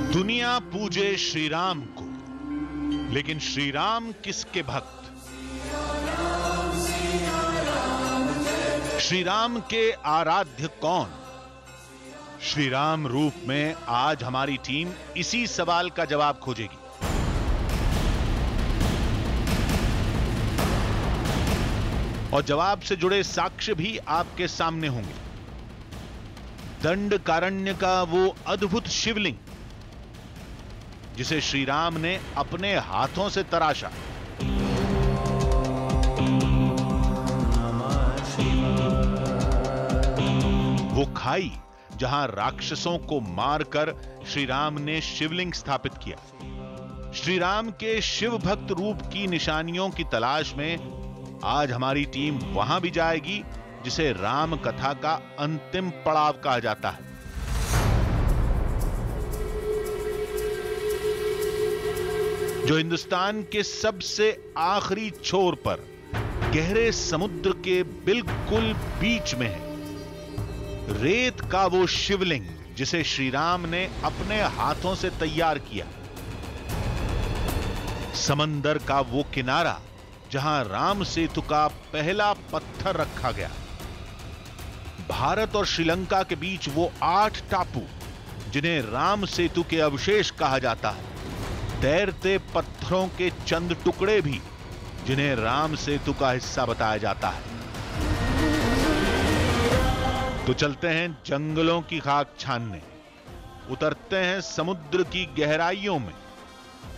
दुनिया पूजे श्री राम को, लेकिन श्री राम किसके भक्त? श्री राम के आराध्य कौन? श्री राम रूप में आज हमारी टीम इसी सवाल का जवाब खोजेगी। और जवाब से जुड़े साक्ष्य भी आपके सामने होंगे। दंडकारण्य का वो अद्भुत शिवलिंग जिसे श्री राम ने अपने हाथों से तराशा, वो खाई जहां राक्षसों को मारकर श्री राम ने शिवलिंग स्थापित किया। श्री राम के शिव भक्त रूप की निशानियों की तलाश में आज हमारी टीम वहां भी जाएगी जिसे राम कथा का अंतिम पड़ाव कहा जाता है। जो हिंदुस्तान के सबसे आखिरी छोर पर गहरे समुद्र के बिल्कुल बीच में है। रेत का वो शिवलिंग जिसे श्री राम ने अपने हाथों से तैयार किया। समंदर का वो किनारा जहां राम सेतु का पहला पत्थर रखा गया। भारत और श्रीलंका के बीच वो 8 टापू जिन्हें राम सेतु के अवशेष कहा जाता है। तैरते पत्थरों के चंद टुकड़े भी जिन्हें राम सेतु का हिस्सा बताया जाता है। तो चलते हैं जंगलों की खाक छानने, उतरते हैं समुद्र की गहराइयों में,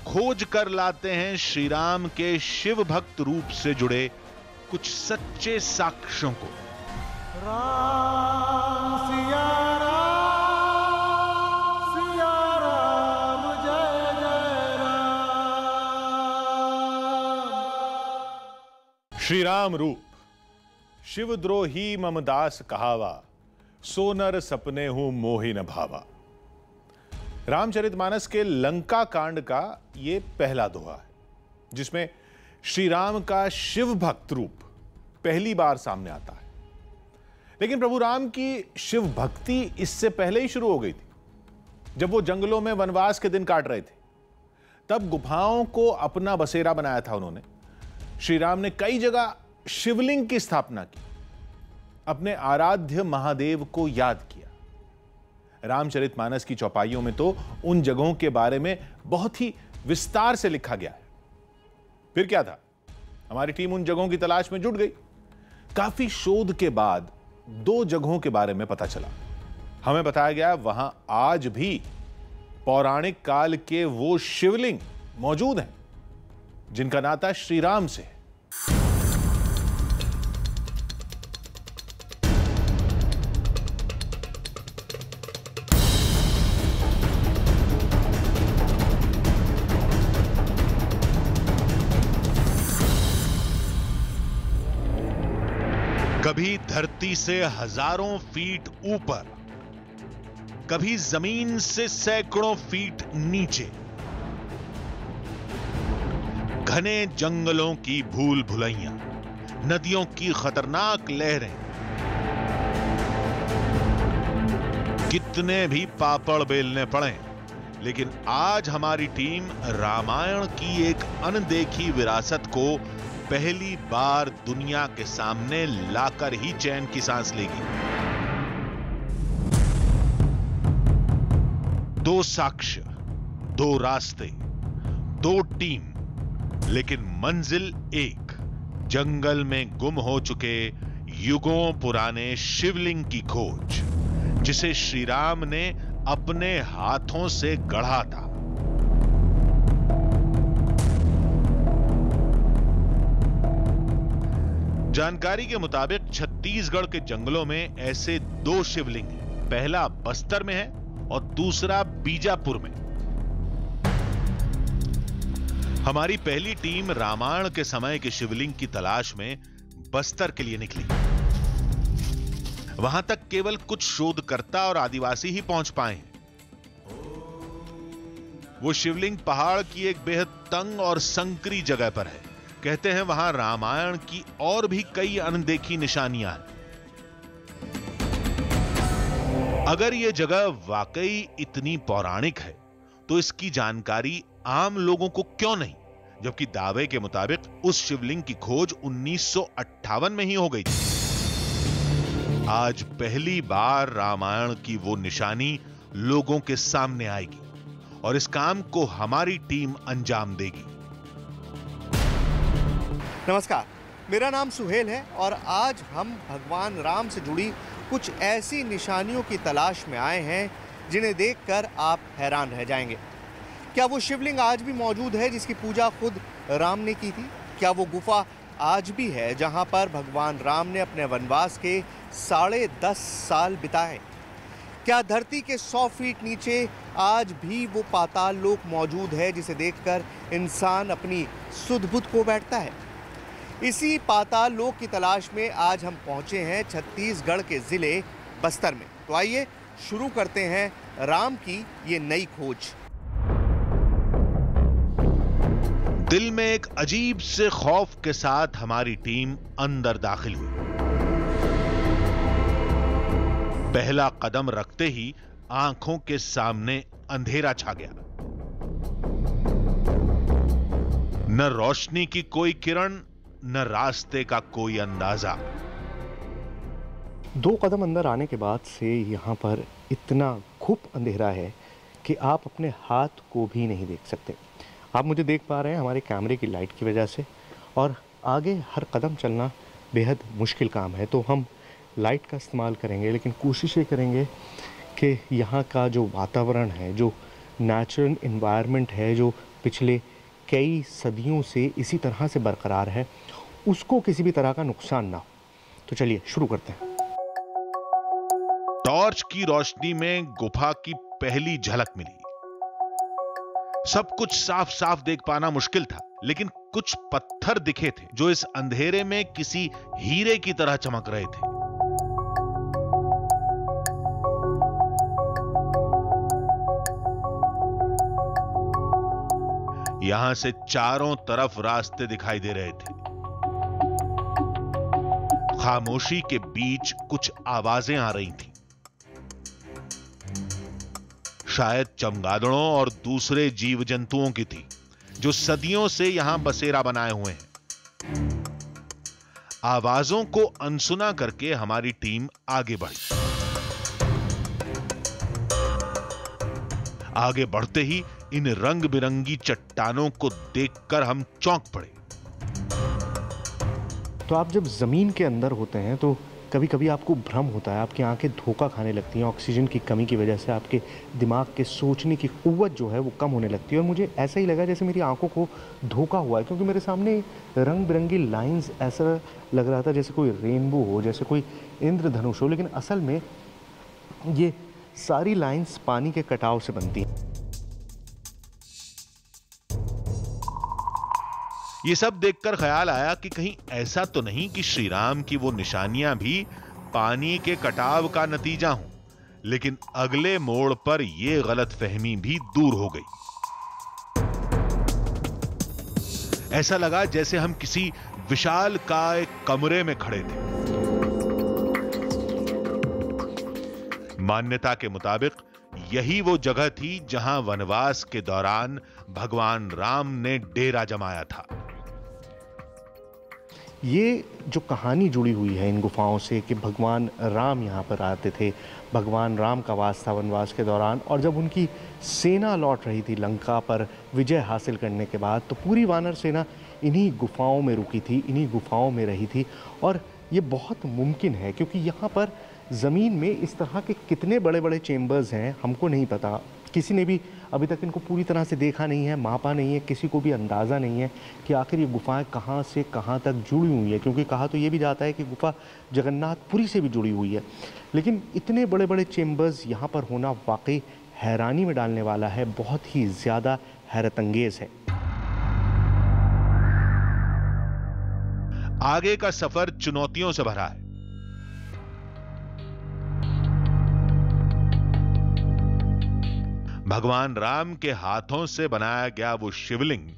खोज कर लाते हैं श्री राम के शिव भक्त रूप से जुड़े कुछ सच्चे साक्ष्यों को। राम सिया राम जय जय राम। श्री राम रूप शिवद्रोही ममदास कहावा, सोनर सपने हूं मोहि न भावा। रामचरितमानस के लंका कांड का यह पहला दोहा है जिसमें श्री राम का शिव भक्त रूप पहली बार सामने आता है। लेकिन प्रभु राम की शिव भक्ति इससे पहले ही शुरू हो गई थी। जब वो जंगलों में वनवास के दिन काट रहे थे तब गुफाओं को अपना बसेरा बनाया था उन्होंने। श्री राम ने कई जगह शिवलिंग की स्थापना की, अपने आराध्य महादेव को याद किया। रामचरितमानस की चौपाइयों में तो उन जगहों के बारे में बहुत ही विस्तार से लिखा गया है। फिर क्या था, हमारी टीम उन जगहों की तलाश में जुट गई। काफी शोध के बाद 2 जगहों के बारे में पता चला। हमें बताया गया वहां आज भी पौराणिक काल के वो शिवलिंग मौजूद हैं जिनका नाता श्री राम से है। कभी धरती से हजारों फीट ऊपर, कभी जमीन से सैकड़ों फीट नीचे, घने जंगलों की भूल भुलैया, नदियों की खतरनाक लहरें, कितने भी पापड़ बेलने पड़े, लेकिन आज हमारी टीम रामायण की एक अनदेखी विरासत को पहली बार दुनिया के सामने लाकर ही चैन की सांस लेगी। 2 साक्ष्य, 2 रास्ते, 2 टीम, लेकिन मंजिल एक, जंगल में गुम हो चुके युगों पुराने शिवलिंग की खोज जिसे श्री राम ने अपने हाथों से गढ़ा था। जानकारी के मुताबिक छत्तीसगढ़ के जंगलों में ऐसे 2 शिवलिंग हैं। पहला बस्तर में है और दूसरा बीजापुर में। हमारी पहली टीम रामायण के समय के शिवलिंग की तलाश में बस्तर के लिए निकली। वहां तक केवल कुछ शोधकर्ता और आदिवासी ही पहुंच पाए हैं। वो शिवलिंग पहाड़ की एक बेहद तंग और संकरी जगह पर है। कहते हैं वहां रामायण की और भी कई अनदेखी निशानियां हैं। अगर यह जगह वाकई इतनी पौराणिक है तो इसकी जानकारी आम लोगों को क्यों नहीं, जबकि दावे के मुताबिक उस शिवलिंग की खोज 1958 में ही हो गई थी। आज पहली बार रामायण की वो निशानी लोगों के सामने आएगी और इस काम को हमारी टीम अंजाम देगी। नमस्कार, मेरा नाम सुहेल है और आज हम भगवान राम से जुड़ी कुछ ऐसी निशानियों की तलाश में आए हैं जिन्हें देखकर आप हैरान रह जाएंगे। क्या वो शिवलिंग आज भी मौजूद है जिसकी पूजा खुद राम ने की थी? क्या वो गुफा आज भी है जहां पर भगवान राम ने अपने वनवास के 10.5 साल बिताए? क्या धरती के 100 फीट नीचे आज भी वो पाताल लोक मौजूद है जिसे देखकर इंसान अपनी सुध-बुध खो बैठता है? इसी पाताल लोक की तलाश में आज हम पहुंचे हैं छत्तीसगढ़ के जिले बस्तर में। तो आइए शुरू करते हैं राम की ये नई खोज। दिल में एक अजीब से खौफ के साथ हमारी टीम अंदर दाखिल हुई। पहला कदम रखते ही आंखों के सामने अंधेरा छा गया। न रोशनी की कोई किरण, न रास्ते का कोई अंदाजा। 2 कदम अंदर आने के बाद से यहाँ पर इतना खूब अंधेरा है कि आप अपने हाथ को भी नहीं देख सकते। आप मुझे देख पा रहे हैं हमारे कैमरे की लाइट की वजह से, और आगे हर कदम चलना बेहद मुश्किल काम है। तो हम लाइट का इस्तेमाल करेंगे, लेकिन कोशिश ये करेंगे कि यहाँ का जो वातावरण है, जो नेचुरल एनवायरनमेंट है, जो पिछले कई सदियों से इसी तरह से बरकरार है, उसको किसी भी तरह का नुकसान ना हो। तो चलिए शुरू करते हैं। टॉर्च की रोशनी में गुफा की पहली झलक मिली। सब कुछ साफ साफ देख पाना मुश्किल था, लेकिन कुछ पत्थर दिखे थे जो इस अंधेरे में किसी हीरे की तरह चमक रहे थे। यहां से चारों तरफ रास्ते दिखाई दे रहे थे। खामोशी के बीच कुछ आवाजें आ रही थीं। शायद चमगादड़ों और दूसरे जीव जंतुओं की थी, जो सदियों से यहां बसेरा बनाए हुए हैं। आवाजों को अनसुना करके हमारी टीम आगे बढ़ी। आगे बढ़ते ही इन रंग बिरंगी चट्टानों को देखकर हम चौंक पड़े। तो आप जब ज़मीन के अंदर होते हैं तो कभी कभी आपको भ्रम होता है, आपकी आंखें धोखा खाने लगती हैं। ऑक्सीजन की कमी की वजह से आपके दिमाग के सोचने की क़ुव्वत जो है वो कम होने लगती है। और मुझे ऐसा ही लगा जैसे मेरी आंखों को धोखा हुआ है, क्योंकि मेरे सामने रंग बिरंगी लाइंस, ऐसा लग रहा था जैसे कोई रेनबो हो, जैसे कोई इंद्रधनुष हो, लेकिन असल में ये सारी लाइंस पानी के कटाव से बनती हैं। ये सब देखकर ख्याल आया कि कहीं ऐसा तो नहीं कि श्री राम की वो निशानियां भी पानी के कटाव का नतीजा हों। लेकिन अगले मोड़ पर यह गलतफहमी भी दूर हो गई। ऐसा लगा जैसे हम किसी विशालकाय कमरे में खड़े थे। मान्यता के मुताबिक यही वो जगह थी जहां वनवास के दौरान भगवान राम ने डेरा जमाया था। ये जो कहानी जुड़ी हुई है इन गुफाओं से कि भगवान राम यहाँ पर आते थे, भगवान राम का वास था वनवास के दौरान, और जब उनकी सेना लौट रही थी लंका पर विजय हासिल करने के बाद, तो पूरी वानर सेना इन्हीं गुफाओं में रुकी थी, इन्हीं गुफाओं में रही थी। और ये बहुत मुमकिन है क्योंकि यहाँ पर ज़मीन में इस तरह के कितने बड़े बड़े चेम्बर्स हैं हमको नहीं पता। किसी ने भी अभी तक इनको पूरी तरह से देखा नहीं है, मापा नहीं है, किसी को भी अंदाज़ा नहीं है कि आखिर ये गुफाएं कहाँ से कहाँ तक जुड़ी हुई है। क्योंकि कहा तो ये भी जाता है कि गुफा जगन्नाथपुरी से भी जुड़ी हुई है, लेकिन इतने बड़े बड़े चेम्बर्स यहाँ पर होना वाकई हैरानी में डालने वाला है, बहुत ही ज़्यादा हैरतअंगेज़ है। आगे का सफर चुनौतियों से भरा है। भगवान राम के हाथों से बनाया गया वो शिवलिंग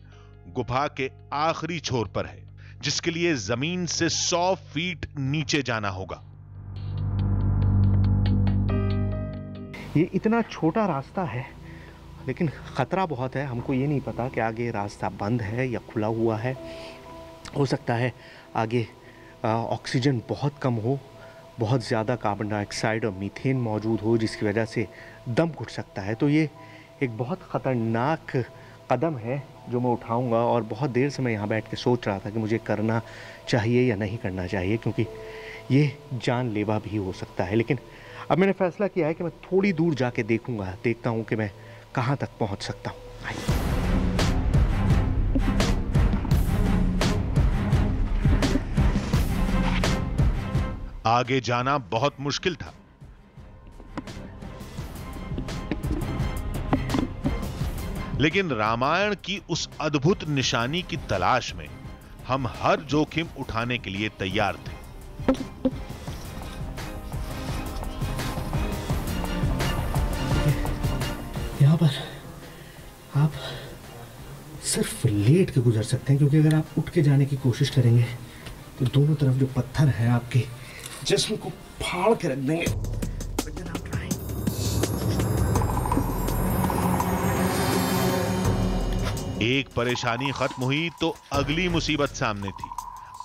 गुफा के आखिरी छोर पर है, जिसके लिए जमीन से 100 फीट नीचे जाना होगा। ये इतना छोटा रास्ता है लेकिन ख़तरा बहुत है। हमको ये नहीं पता कि आगे रास्ता बंद है या खुला हुआ है। हो सकता है आगे ऑक्सीजन बहुत कम हो, बहुत ज़्यादा कार्बन डाइऑक्साइड और मीथेन मौजूद हो, जिसकी वजह से दम घुट सकता है। तो ये एक बहुत ख़तरनाक कदम है जो मैं उठाऊंगा, और बहुत देर से मैं यहाँ बैठ के सोच रहा था कि मुझे करना चाहिए या नहीं करना चाहिए, क्योंकि ये जानलेवा भी हो सकता है। लेकिन अब मैंने फैसला किया है कि मैं थोड़ी दूर जाके देखता हूँ कि मैं कहाँ तक पहुँच सकता हूँ। आगे जाना बहुत मुश्किल था, लेकिन रामायण की उस अद्भुत निशानी की तलाश में हम हर जोखिम उठाने के लिए तैयार थे। यहाँ पर आप सिर्फ लेट के गुजर सकते हैं, क्योंकि अगर आप उठ के जाने की कोशिश करेंगे तो दोनों तरफ जो पत्थर हैं आपके जिस्म को फाड़ के रख देंगे। एक परेशानी खत्म हुई तो अगली मुसीबत सामने थी।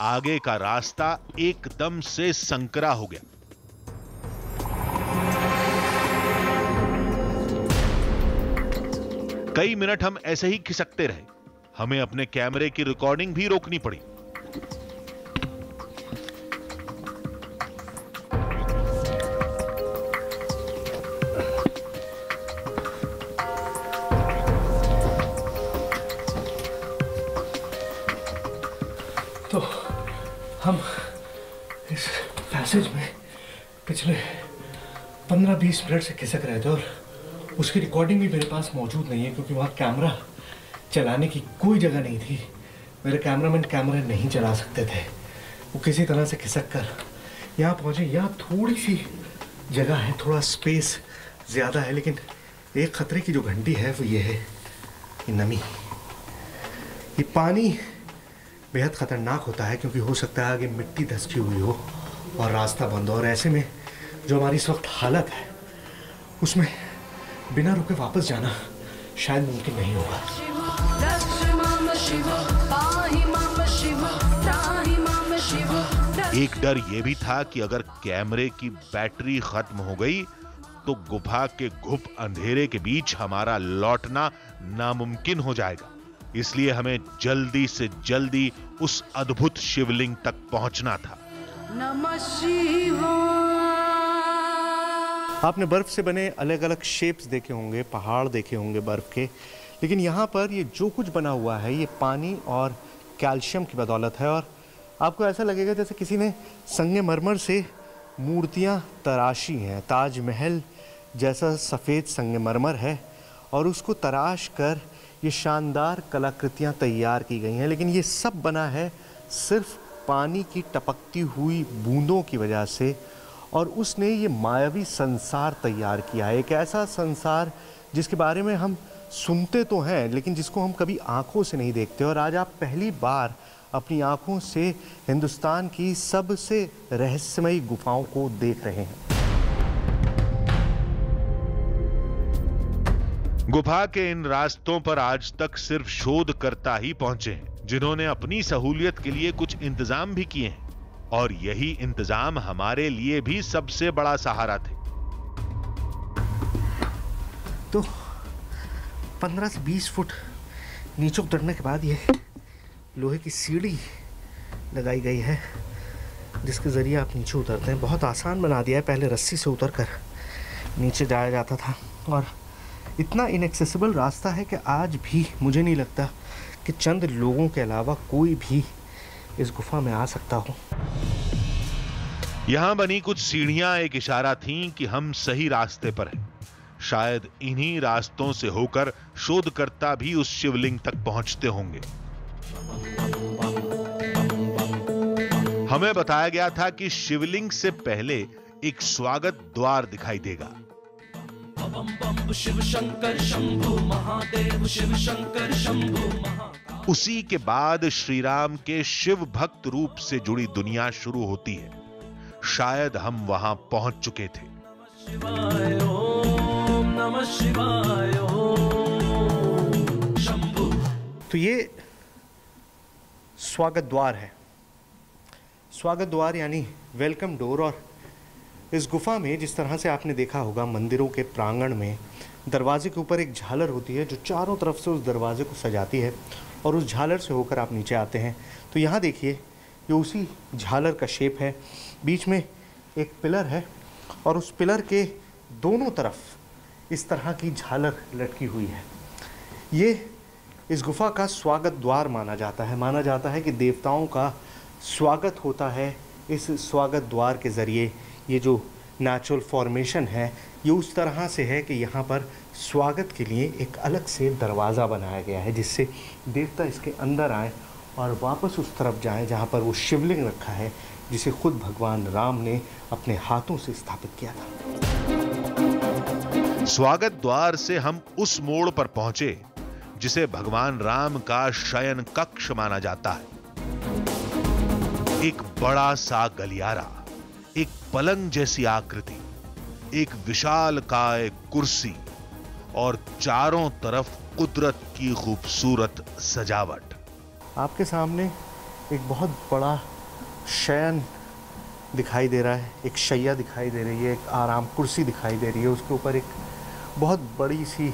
आगे का रास्ता एकदम से संकरा हो गया। कई मिनट हम ऐसे ही खिसकते रहे। हमें अपने कैमरे की रिकॉर्डिंग भी रोकनी पड़ी। तो हम इस पैसेज में पिछले 15-20 मिनट से खिसक रहे थे, और उसकी रिकॉर्डिंग भी मेरे पास मौजूद नहीं है, क्योंकि वहाँ कैमरा चलाने की कोई जगह नहीं थी। मेरे कैमरामैन कैमरा नहीं चला सकते थे। वो किसी तरह से खिसक कर यहाँ पहुँचे। यहाँ थोड़ी सी जगह है, थोड़ा स्पेस ज़्यादा है, लेकिन एक ख़तरे की जो घंटी है वो ये है, ये नमी। ये पानी बेहद ख़तरनाक होता है, क्योंकि हो सकता है आगे मिट्टी धंसी हुई हो और रास्ता बंद हो, और ऐसे में जो हमारी इस वक्त हालत है उसमें बिना रुके वापस जाना शायद मुमकिन नहीं होगा। एक डर यह भी था कि अगर कैमरे की बैटरी खत्म हो गई तो गुफा के घुप अंधेरे के बीच हमारा लौटना नामुमकिन हो जाएगा। इसलिए हमें जल्दी से जल्दी उस अद्भुत शिवलिंग तक पहुंचना था। नमः शिवाय। आपने बर्फ से बने अलग अलग शेप्स देखे होंगे, पहाड़ देखे होंगे बर्फ के, लेकिन यहाँ पर ये जो कुछ बना हुआ है ये पानी और कैल्शियम की बदौलत है। और आपको ऐसा लगेगा जैसे किसी ने संगमरमर से मूर्तियाँ तराशी हैं। ताजमहल जैसा सफ़ेद संगमरमर है और उसको तराश कर ये शानदार कलाकृतियाँ तैयार की गई हैं, लेकिन ये सब बना है सिर्फ पानी की टपकती हुई बूंदों की वजह से। और उसने ये मायावी संसार तैयार किया है, एक ऐसा संसार जिसके बारे में हम सुनते तो हैं लेकिन जिसको हम कभी आंखों से नहीं देखते। और आज आप पहली बार अपनी आंखों से हिंदुस्तान की सबसे रहस्यमयी गुफाओं को देख रहे हैं। गुफा के इन रास्तों पर आज तक सिर्फ शोधकर्ता ही पहुंचे हैं, जिन्होंने अपनी सहूलियत के लिए कुछ इंतजाम भी किए हैं, और यही इंतजाम हमारे लिए भी सबसे बड़ा सहारा थे। तो 15 से 20 फुट नीचे उतरने के बाद ये लोहे की सीढ़ी लगाई गई है जिसके ज़रिए आप नीचे उतरते हैं। बहुत आसान बना दिया है, पहले रस्सी से उतरकर नीचे जाया जाता था, और इतना इनएक्सेसिबल रास्ता है कि आज भी मुझे नहीं लगता कि चंद लोगों के अलावा कोई भी इस गुफा में आ सकता हो। यहां बनी कुछ सीढ़ियां एक इशारा थीं कि हम सही रास्ते पर हैं। शायद इन्हीं रास्तों से होकर शोधकर्ता भी उस शिवलिंग तक पहुंचते होंगे। हमें बताया गया था कि शिवलिंग से पहले एक स्वागत द्वार दिखाई देगा। शिव शंकर शंभु महादेव, शिव शंकर शंभु। उसी के बाद श्री राम के शिव भक्त रूप से जुड़ी दुनिया शुरू होती है। शायद हम वहां पहुंच चुके थे। ओम नमः शिवाय, ओम तो ये स्वागत द्वार है। स्वागत द्वार यानी वेलकम डोर। और इस गुफा में जिस तरह से आपने देखा होगा मंदिरों के प्रांगण में दरवाजे के ऊपर एक झालर होती है जो चारों तरफ से उस दरवाजे को सजाती है, और उस झालर से होकर आप नीचे आते हैं तो यहाँ देखिए ये उसी झालर का शेप है। बीच में एक पिलर है और उस पिलर के दोनों तरफ इस तरह की झालर लटकी हुई है। ये इस गुफा का स्वागत द्वार माना जाता है। माना जाता है कि देवताओं का स्वागत होता है इस स्वागत द्वार के ज़रिए। ये जो नेचुरल फॉर्मेशन है ये उस तरह से है कि यहाँ पर स्वागत के लिए एक अलग से दरवाज़ा बनाया गया है जिससे देवता इसके अंदर आए और वापस उस तरफ जाएं जहाँ पर वो शिवलिंग रखा है जिसे खुद भगवान राम ने अपने हाथों से स्थापित किया था। स्वागत द्वार से हम उस मोड़ पर पहुंचे जिसे भगवान राम का शयन कक्ष माना जाता है। एक बड़ा सा गलियारा, एक पलंग जैसी आकृति, एक विशालकाय कुर्सी और चारों तरफ कुदरत की खूबसूरत सजावट। आपके सामने एक बहुत बड़ा शयन दिखाई दे रहा है, एक शैया दिखाई दे रही है, एक आराम कुर्सी दिखाई दे रही है, उसके ऊपर एक बहुत बड़ी सी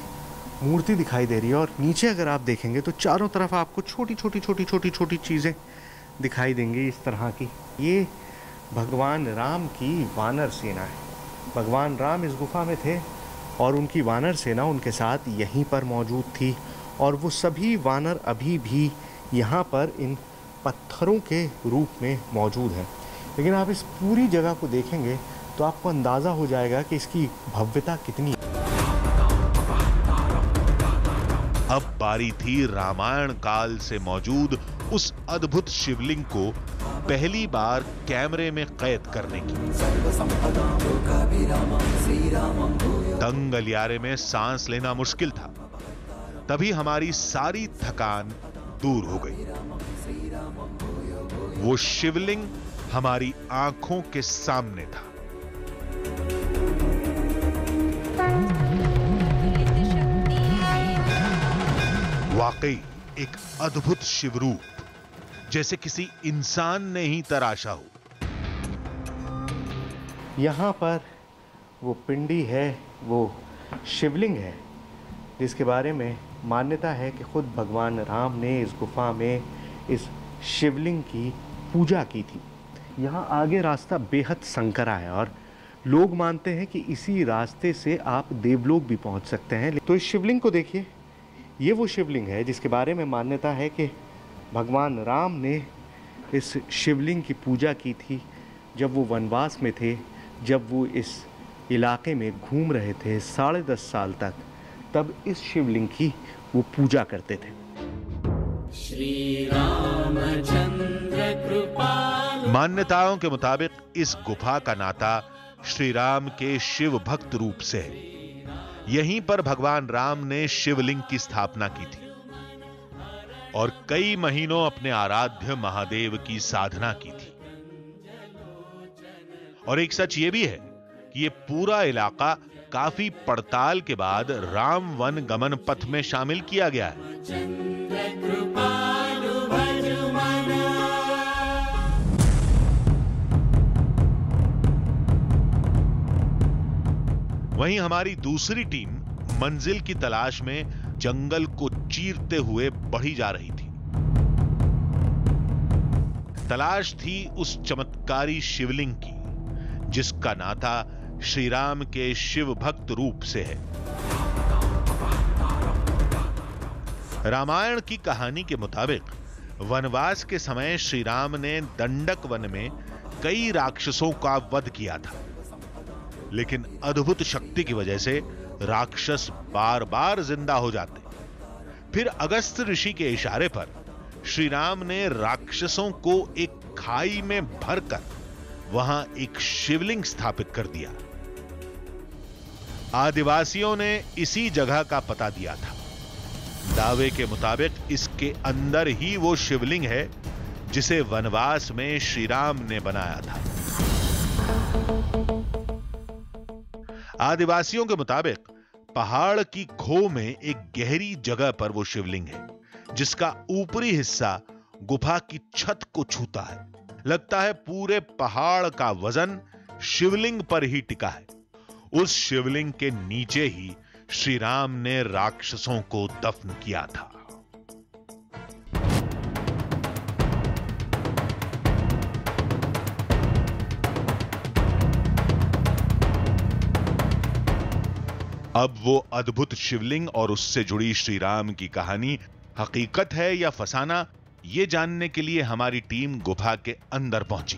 मूर्ति दिखाई दे रही है। और नीचे अगर आप देखेंगे तो चारों तरफ आपको छोटी छोटी चीज़ें दिखाई देंगी इस तरह की। ये भगवान राम की वानर सेना है। भगवान राम इस गुफा में थे और उनकी वानर सेना उनके साथ यहीं पर मौजूद थी, और वो सभी वानर अभी भी यहाँ पर इन पत्थरों के रूप में मौजूद हैं। लेकिन आप इस पूरी जगह को देखेंगे तो आपको अंदाज़ा हो जाएगा कि इसकी भव्यता कितनी है। अब बारी थी रामायण काल से मौजूद उस अद्भुत शिवलिंग को पहली बार कैमरे में कैद करने की। तंग गलियारे में सांस लेना मुश्किल था, तभी हमारी सारी थकान दूर हो गई। वो शिवलिंग हमारी आंखों के सामने था। वाकई एक अद्भुत शिवरूप, जैसे किसी इंसान ने ही तराशा हो। यहाँ पर वो पिंडी है, वो शिवलिंग है जिसके बारे में मान्यता है कि खुद भगवान राम ने इस गुफा में इस शिवलिंग की पूजा की थी। यहाँ आगे रास्ता बेहद संकरा है और लोग मानते हैं कि इसी रास्ते से आप देवलोक भी पहुँच सकते हैं। तो इस शिवलिंग को देखिए, ये वो शिवलिंग है जिसके बारे में मान्यता है कि भगवान राम ने इस शिवलिंग की पूजा की थी जब वो वनवास में थे, जब वो इस इलाके में घूम रहे थे 10.5 साल तक, तब इस शिवलिंग की वो पूजा करते थे। श्री रामचंद्र कृपालु। मान्यताओं के मुताबिक इस गुफा का नाता श्री राम के शिव भक्त रूप से है। यहीं पर भगवान राम ने शिवलिंग की स्थापना की थी और कई महीनों अपने आराध्य महादेव की साधना की थी। और एक सच ये भी है कि ये पूरा इलाका काफी पड़ताल के बाद राम वन गमन पथ में शामिल किया गया है। वहीं हमारी दूसरी टीम मंजिल की तलाश में जंगल को चीरते हुए बढ़ी जा रही थी। तलाश थी उस चमत्कारी शिवलिंग की जिसका नाता श्री राम के शिव भक्त रूप से है। रामायण की कहानी के मुताबिक वनवास के समय श्री राम ने दंडक वन में कई राक्षसों का वध किया था, लेकिन अद्भुत शक्ति की वजह से राक्षस बार बार जिंदा हो जाते। फिर अगस्त ऋषि के इशारे पर श्री राम ने राक्षसों को एक खाई में भरकर वहां एक शिवलिंग स्थापित कर दिया। आदिवासियों ने इसी जगह का पता दिया था। दावे के मुताबिक इसके अंदर ही वो शिवलिंग है जिसे वनवास में श्री राम ने बनाया था। आदिवासियों के मुताबिक पहाड़ की खो में एक गहरी जगह पर वो शिवलिंग है, जिसका ऊपरी हिस्सा गुफा की छत को छूता है। लगता है पूरे पहाड़ का वजन शिवलिंग पर ही टिका है। उस शिवलिंग के नीचे ही श्री राम ने राक्षसों को दफन किया था। अब वो अद्भुत शिवलिंग और उससे जुड़ी श्री राम की कहानी हकीकत है या फसाना, ये जानने के लिए हमारी टीम गुफा के अंदर पहुंची।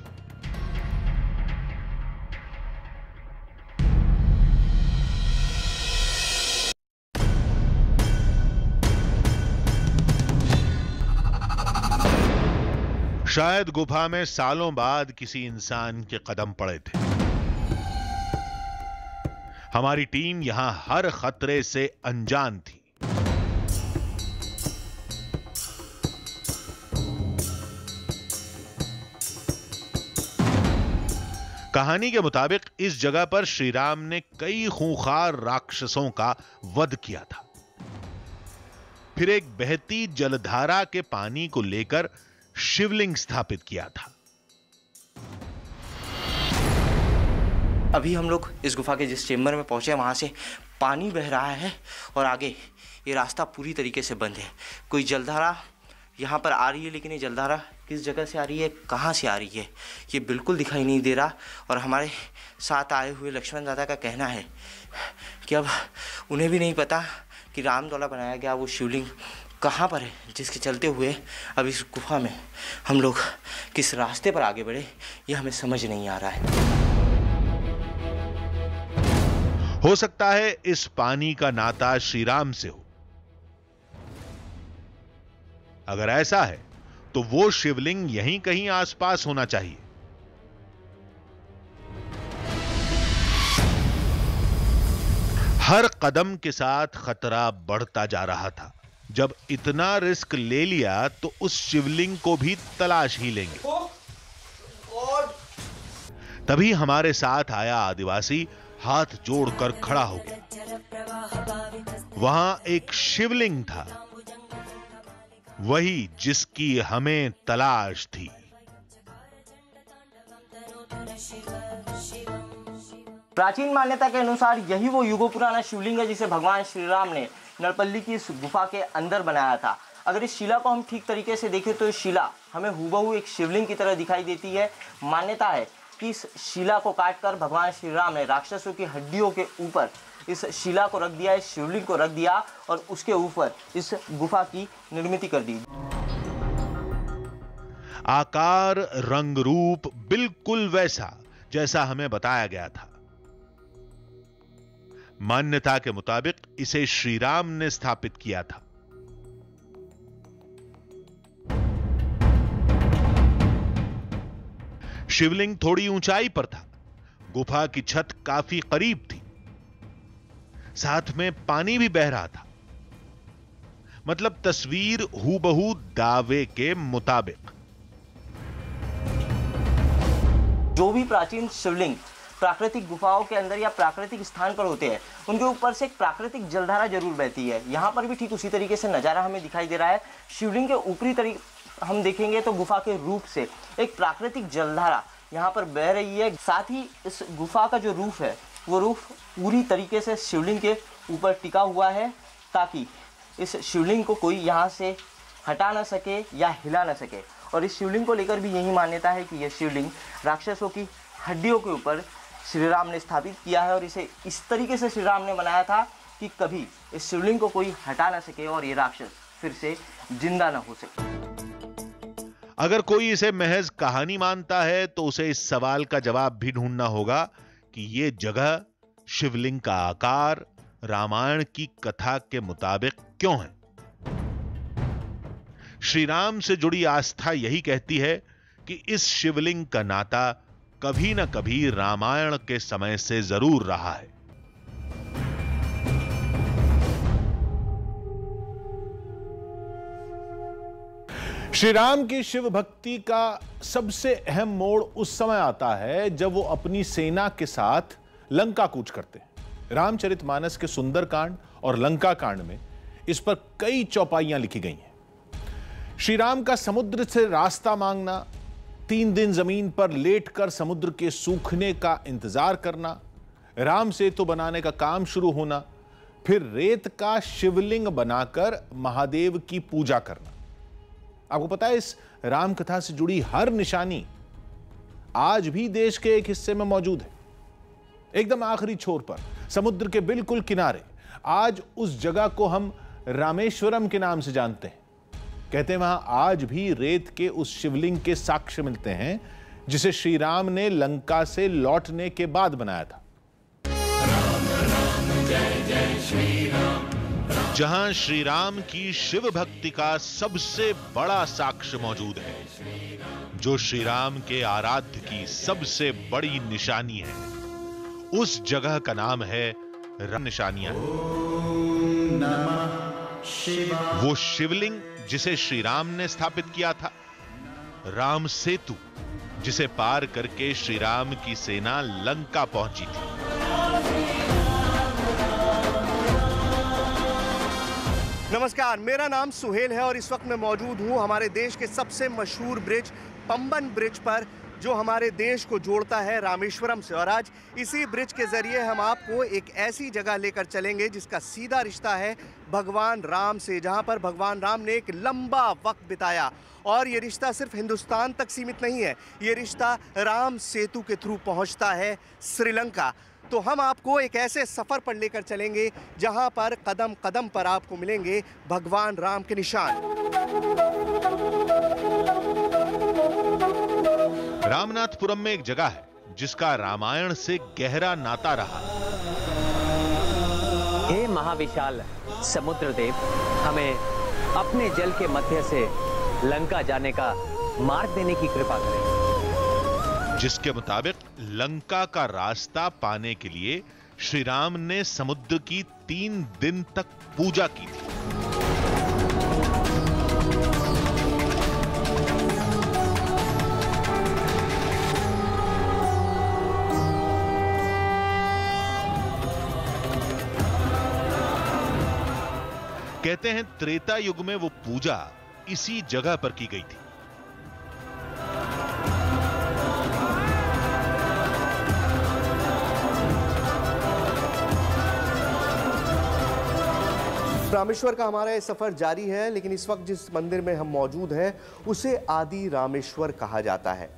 शायद गुफा में सालों बाद किसी इंसान के कदम पड़े थे। हमारी टीम यहां हर खतरे से अनजान थी। कहानी के मुताबिक इस जगह पर श्री राम ने कई खूंखार राक्षसों का वध किया था। फिर एक बहती जलधारा के पानी को लेकर शिवलिंग स्थापित किया था। अभी हम लोग इस गुफा के जिस चेम्बर में पहुंचे वहां से पानी बह रहा है और आगे ये रास्ता पूरी तरीके से बंद है। कोई जलधारा यहाँ पर आ रही है, लेकिन ये जलधारा किस जगह से आ रही है, कहाँ से आ रही है, ये बिल्कुल दिखाई नहीं दे रहा। और हमारे साथ आए हुए लक्ष्मण दादा का कहना है कि अब उन्हें भी नहीं पता कि राम द्वारा बनाया गया वो शिवलिंग कहाँ पर है, जिसके चलते हुए अब इस गुफा में हम लोग किस रास्ते पर आगे बढ़े ये हमें समझ नहीं आ रहा है। हो सकता है इस पानी का नाता श्री राम से हो। अगर ऐसा है तो वो शिवलिंग यहीं कहीं आसपास होना चाहिए। हर कदम के साथ खतरा बढ़ता जा रहा था। जब इतना रिस्क ले लिया तो उस शिवलिंग को भी तलाश ही लेंगे। तभी हमारे साथ आया आदिवासी हाथ जोड़कर खड़ा हो गया। वहां एक शिवलिंग था, वही जिसकी हमें तलाश थी। प्राचीन मान्यता के अनुसार यही वो युगों पुराना शिवलिंग है जिसे भगवान श्री राम ने नरपल्ली की इस गुफा के अंदर बनाया था। अगर इस शिला को हम ठीक तरीके से देखें तो इस शिला हमें हूबहू एक शिवलिंग की तरह दिखाई देती है। मान्यता है कि इस शिला को काटकर भगवान श्री राम ने राक्षसों की हड्डियों के ऊपर इस शिला को रख दिया, इस शिवलिंग को रख दिया और उसके ऊपर इस गुफा की निर्मित कर दी। आकार, रंग, रूप बिल्कुल वैसा जैसा हमें बताया गया था। मान्यता के मुताबिक इसे श्री राम ने स्थापित किया था। शिवलिंग थोड़ी ऊंचाई पर था। गुफा की छत काफी करीब थी। साथ में पानी भी बह रहा था। मतलब तस्वीर हूबहू दावे के मुताबिक। जो भी प्राचीन शिवलिंग प्राकृतिक गुफाओं के अंदर या प्राकृतिक स्थान पर होते हैं, उनके ऊपर से एक प्राकृतिक जलधारा जरूर बहती है। यहाँ पर भी ठीक उसी तरीके से नज़ारा हमें दिखाई दे रहा है। शिवलिंग के ऊपरी तरीके हम देखेंगे तो गुफा के रूप से एक प्राकृतिक जलधारा यहाँ पर बह रही है। साथ ही इस गुफा का जो रूफ है वो रूफ पूरी तरीके से शिवलिंग के ऊपर टिका हुआ है, ताकि इस शिवलिंग को कोई यहाँ से हटा ना सके या हिला ना सके। और इस शिवलिंग को लेकर भी यही मान्यता है कि यह शिवलिंग राक्षसों की हड्डियों के ऊपर श्री राम ने स्थापित किया है और इसे इस तरीके से श्री राम ने बनाया था कि कभी इस शिवलिंग को कोई हटा ना सके और ये राक्षस फिर से जिंदा ना हो सके। अगर कोई इसे महज कहानी मानता है तो उसे इस सवाल का जवाब भी ढूंढना होगा कि ये जगह, शिवलिंग का आकार रामायण की कथा के मुताबिक क्यों है। श्री राम से जुड़ी आस्था यही कहती है कि इस शिवलिंग का नाता कभी न कभी रामायण के समय से जरूर रहा है। श्री राम की शिव भक्ति का सबसे अहम मोड़ उस समय आता है जब वो अपनी सेना के साथ लंका कूच करते हैं। रामचरितमानस के सुंदरकांड और लंका कांड में इस पर कई चौपाइयां लिखी गई हैं। श्री राम का समुद्र से रास्ता मांगना, 3 दिन जमीन पर लेटकर समुद्र के सूखने का इंतजार करना, राम सेतु बनाने का काम शुरू होना, फिर रेत का शिवलिंग बनाकर महादेव की पूजा करना। आपको पता है, इस राम कथा से जुड़ी हर निशानी आज भी देश के एक हिस्से में मौजूद है। एकदम आखिरी छोर पर, समुद्र के बिल्कुल किनारे, आज उस जगह को हम रामेश्वरम के नाम से जानते हैं। कहते हैं वहां आज भी रेत के उस शिवलिंग के साक्ष्य मिलते हैं जिसे श्री राम ने लंका से लौटने के बाद बनाया था। जहां श्री राम की शिव भक्ति का सबसे बड़ा साक्ष्य मौजूद है, जो श्री राम के आराध्य की सबसे बड़ी निशानी है, उस जगह का नाम है राम निशानियां। वो शिवलिंग जिसे श्री राम ने स्थापित किया था, राम सेतु जिसे पार करके श्री राम की सेना लंका पहुंची थी। नमस्कार, मेरा नाम सुहेल है और इस वक्त मैं मौजूद हूं हमारे देश के सबसे मशहूर ब्रिज पंबन ब्रिज पर, जो हमारे देश को जोड़ता है रामेश्वरम से। और आज इसी ब्रिज के जरिए हम आपको एक ऐसी जगह लेकर चलेंगे जिसका सीधा रिश्ता है भगवान राम से, जहां पर भगवान राम ने एक लंबा वक्त बिताया। और ये रिश्ता सिर्फ हिंदुस्तान तक सीमित नहीं है, ये रिश्ता राम सेतु के थ्रू पहुंचता है श्रीलंका। तो हम आपको एक ऐसे सफ़र पर लेकर चलेंगे जहां पर कदम कदम पर आपको मिलेंगे भगवान राम के निशान। रामनाथपुरम में एक जगह है जिसका रामायण से गहरा नाता रहा। हे महाविशाल समुद्र देव, हमें अपने जल के मध्य से लंका जाने का मार्ग देने की कृपा करें। जिसके मुताबिक लंका का रास्ता पाने के लिए श्री राम ने समुद्र की 3 दिन तक पूजा की थी। कहते हैं त्रेता युग में वो पूजा इसी जगह पर की गई थी। रामेश्वर का हमारा ये सफ़र जारी है, लेकिन इस वक्त जिस मंदिर में हम मौजूद हैं उसे आदि रामेश्वर कहा जाता है।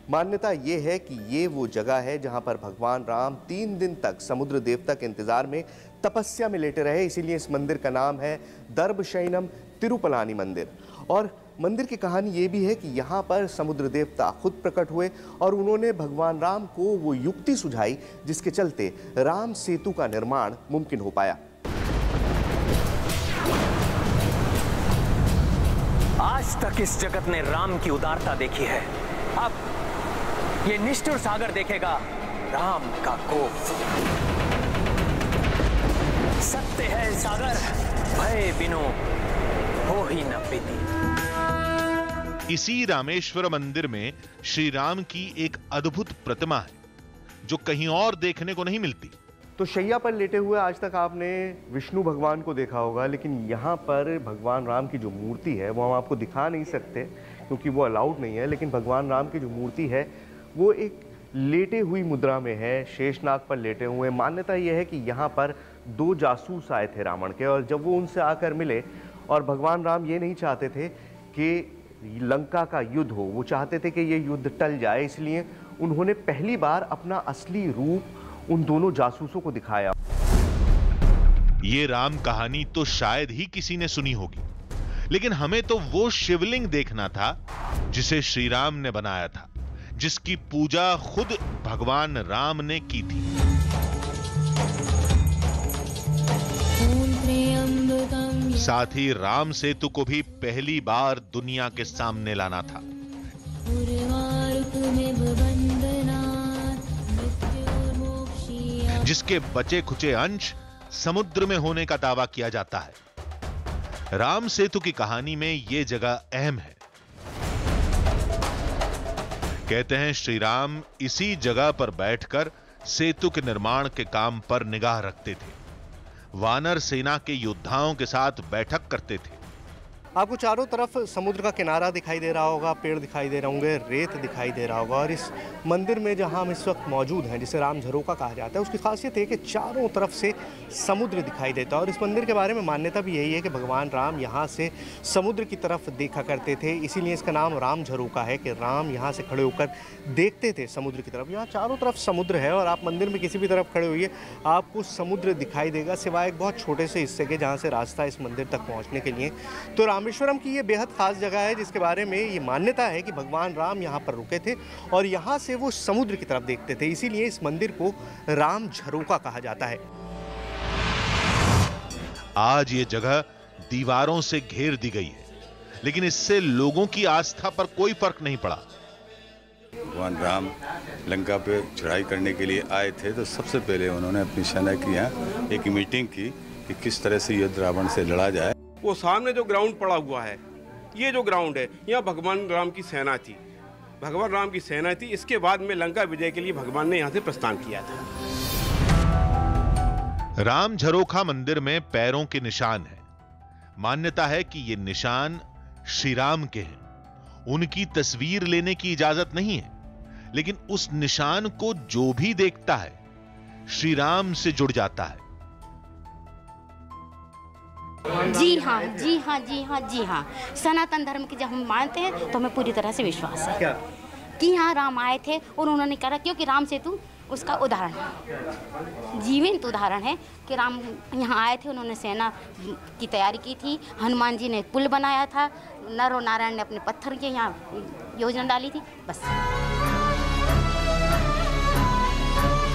मान्यता ये है कि ये वो जगह है जहां पर भगवान राम 3 दिन तक समुद्र देवता के इंतजार में तपस्या में लेटे रहे। इसीलिए इस मंदिर का नाम है दर्भशयनम तिरुपलानी मंदिर। और मंदिर की कहानी ये भी है कि यहाँ पर समुद्र देवता खुद प्रकट हुए और उन्होंने भगवान राम को वो युक्ति सुझाई जिसके चलते राम सेतु का निर्माण मुमकिन हो पाया। आज तक इस जगत ने राम की उदारता देखी है, अब ये निष्ठुर सागर देखेगा राम का कोप। सत्य है सागर, भय बिनु हो ही न पीती। इसी रामेश्वर मंदिर में श्री राम की एक अद्भुत प्रतिमा है जो कहीं और देखने को नहीं मिलती। तो शैया पर लेटे हुए आज तक आपने विष्णु भगवान को देखा होगा, लेकिन यहाँ पर भगवान राम की जो मूर्ति है वो हम आपको दिखा नहीं सकते क्योंकि वो अलाउड नहीं है। लेकिन भगवान राम की जो मूर्ति है वो एक लेटे हुई मुद्रा में है, शेषनाग पर लेटे हुए। मान्यता यह है कि यहाँ पर 2 जासूस आए थे रावण के, और जब वो उनसे आकर मिले, और भगवान राम ये नहीं चाहते थे कि लंका का युद्ध हो, वो चाहते थे कि ये युद्ध टल जाए, इसलिए उन्होंने पहली बार अपना असली रूप उन दोनों जासूसों को दिखाया। ये राम कहानी तो शायद ही किसी ने सुनी होगी, लेकिन हमें तो वो शिवलिंग देखना था जिसे श्री राम ने बनाया था, जिसकी पूजा खुद भगवान राम ने की थी। साथ ही राम सेतु को भी पहली बार दुनिया के सामने लाना था। जिसके बचे खुचे अंश समुद्र में होने का दावा किया जाता है। राम सेतु की कहानी में यह जगह अहम है। कहते हैं श्री राम इसी जगह पर बैठकर सेतु के निर्माण के काम पर निगाह रखते थे, वानर सेना के योद्धाओं के साथ बैठक करते थे आपको चारों तरफ समुद्र का किनारा दिखाई दे रहा होगा, पेड़ दिखाई दे रहे होंगे, रेत दिखाई दे रहा होगा। और इस मंदिर में जहां हम इस वक्त मौजूद हैं, जिसे राम झरोका कहा जाता है, उसकी खासियत है कि चारों तरफ से समुद्र दिखाई देता है। और इस मंदिर के बारे में मान्यता भी यही है कि भगवान राम यहाँ से समुद्र की तरफ देखा करते थे, इसीलिए इसका नाम राम झरोका है कि राम यहाँ से खड़े होकर देखते थे समुद्र की तरफ। यहाँ चारों तरफ समुद्र है और आप मंदिर में किसी भी तरफ खड़े होइए आपको समुद्र दिखाई देगा, सिवाय एक बहुत छोटे से हिस्से के जहाँ से रास्ता इस मंदिर तक पहुँचने के लिए। तो रामेश्वरम की ये बेहद खास जगह है जिसके बारे में ये मान्यता है कि भगवान राम यहाँ पर रुके थे और यहाँ से वो समुद्र की तरफ देखते थे, इसीलिए इस मंदिर को राम झरोका कहा जाता है। आज ये जगह दीवारों से घेर दी गई है, लेकिन इससे लोगों की आस्था पर कोई फर्क नहीं पड़ा। भगवान राम लंका पे चढ़ाई करने के लिए आए थे तो सबसे पहले उन्होंने अपनी सेना की यहाँ एक मीटिंग की कि किस तरह से युद्ध रावण से लड़ा जाए। वो सामने जो ग्राउंड पड़ा हुआ है, ये जो ग्राउंड है, यहाँ भगवान राम की सेना थी, भगवान राम की सेना थी। इसके बाद में लंका विजय के लिए भगवान ने यहाँ से प्रस्थान किया था। राम झरोखा मंदिर में पैरों के निशान हैं। मान्यता है कि ये निशान श्री राम के हैं। उनकी तस्वीर लेने की इजाजत नहीं है, लेकिन उस निशान को जो भी देखता है श्री राम से जुड़ जाता है। जी हाँ, जी हाँ, जी हाँ, जी हाँ। सनातन धर्म की जब हम मानते हैं तो हमें पूरी तरह से विश्वास है क्या? कि यहाँ राम आए थे और उन्होंने करा, क्योंकि राम सेतु उसका उदाहरण है, जीवंत उदाहरण है कि राम यहाँ आए थे, उन्होंने सेना की तैयारी की थी, हनुमान जी ने पुल बनाया था, नर और नारायण ने अपने पत्थर के यहाँ योजना डाली थी, बस।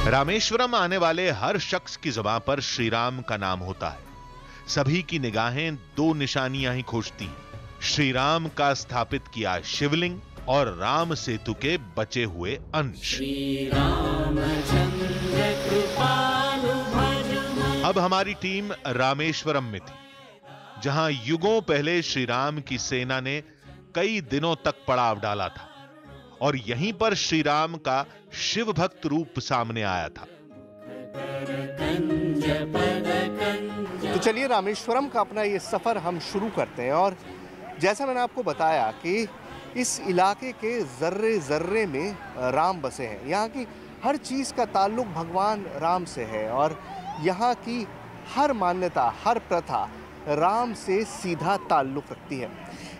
रामेश्वरम आने वाले हर शख्स की जुबान पर श्री राम का नाम होता है। सभी की निगाहें दो निशानियां ही खोजती हैं, श्री राम का स्थापित किया शिवलिंग और राम सेतु के बचे हुए अंश। अब हमारी टीम रामेश्वरम में थी, जहां युगों पहले श्री राम की सेना ने कई दिनों तक पड़ाव डाला था और यहीं पर श्री राम का शिव भक्त रूप सामने आया था। तो चलिए रामेश्वरम का अपना ये सफ़र हम शुरू करते हैं। और जैसा मैंने आपको बताया कि इस इलाके के ज़र्रे ज़र्रे में राम बसे हैं, यहाँ की हर चीज़ का ताल्लुक भगवान राम से है और यहाँ की हर मान्यता, हर प्रथा राम से सीधा ताल्लुक रखती है।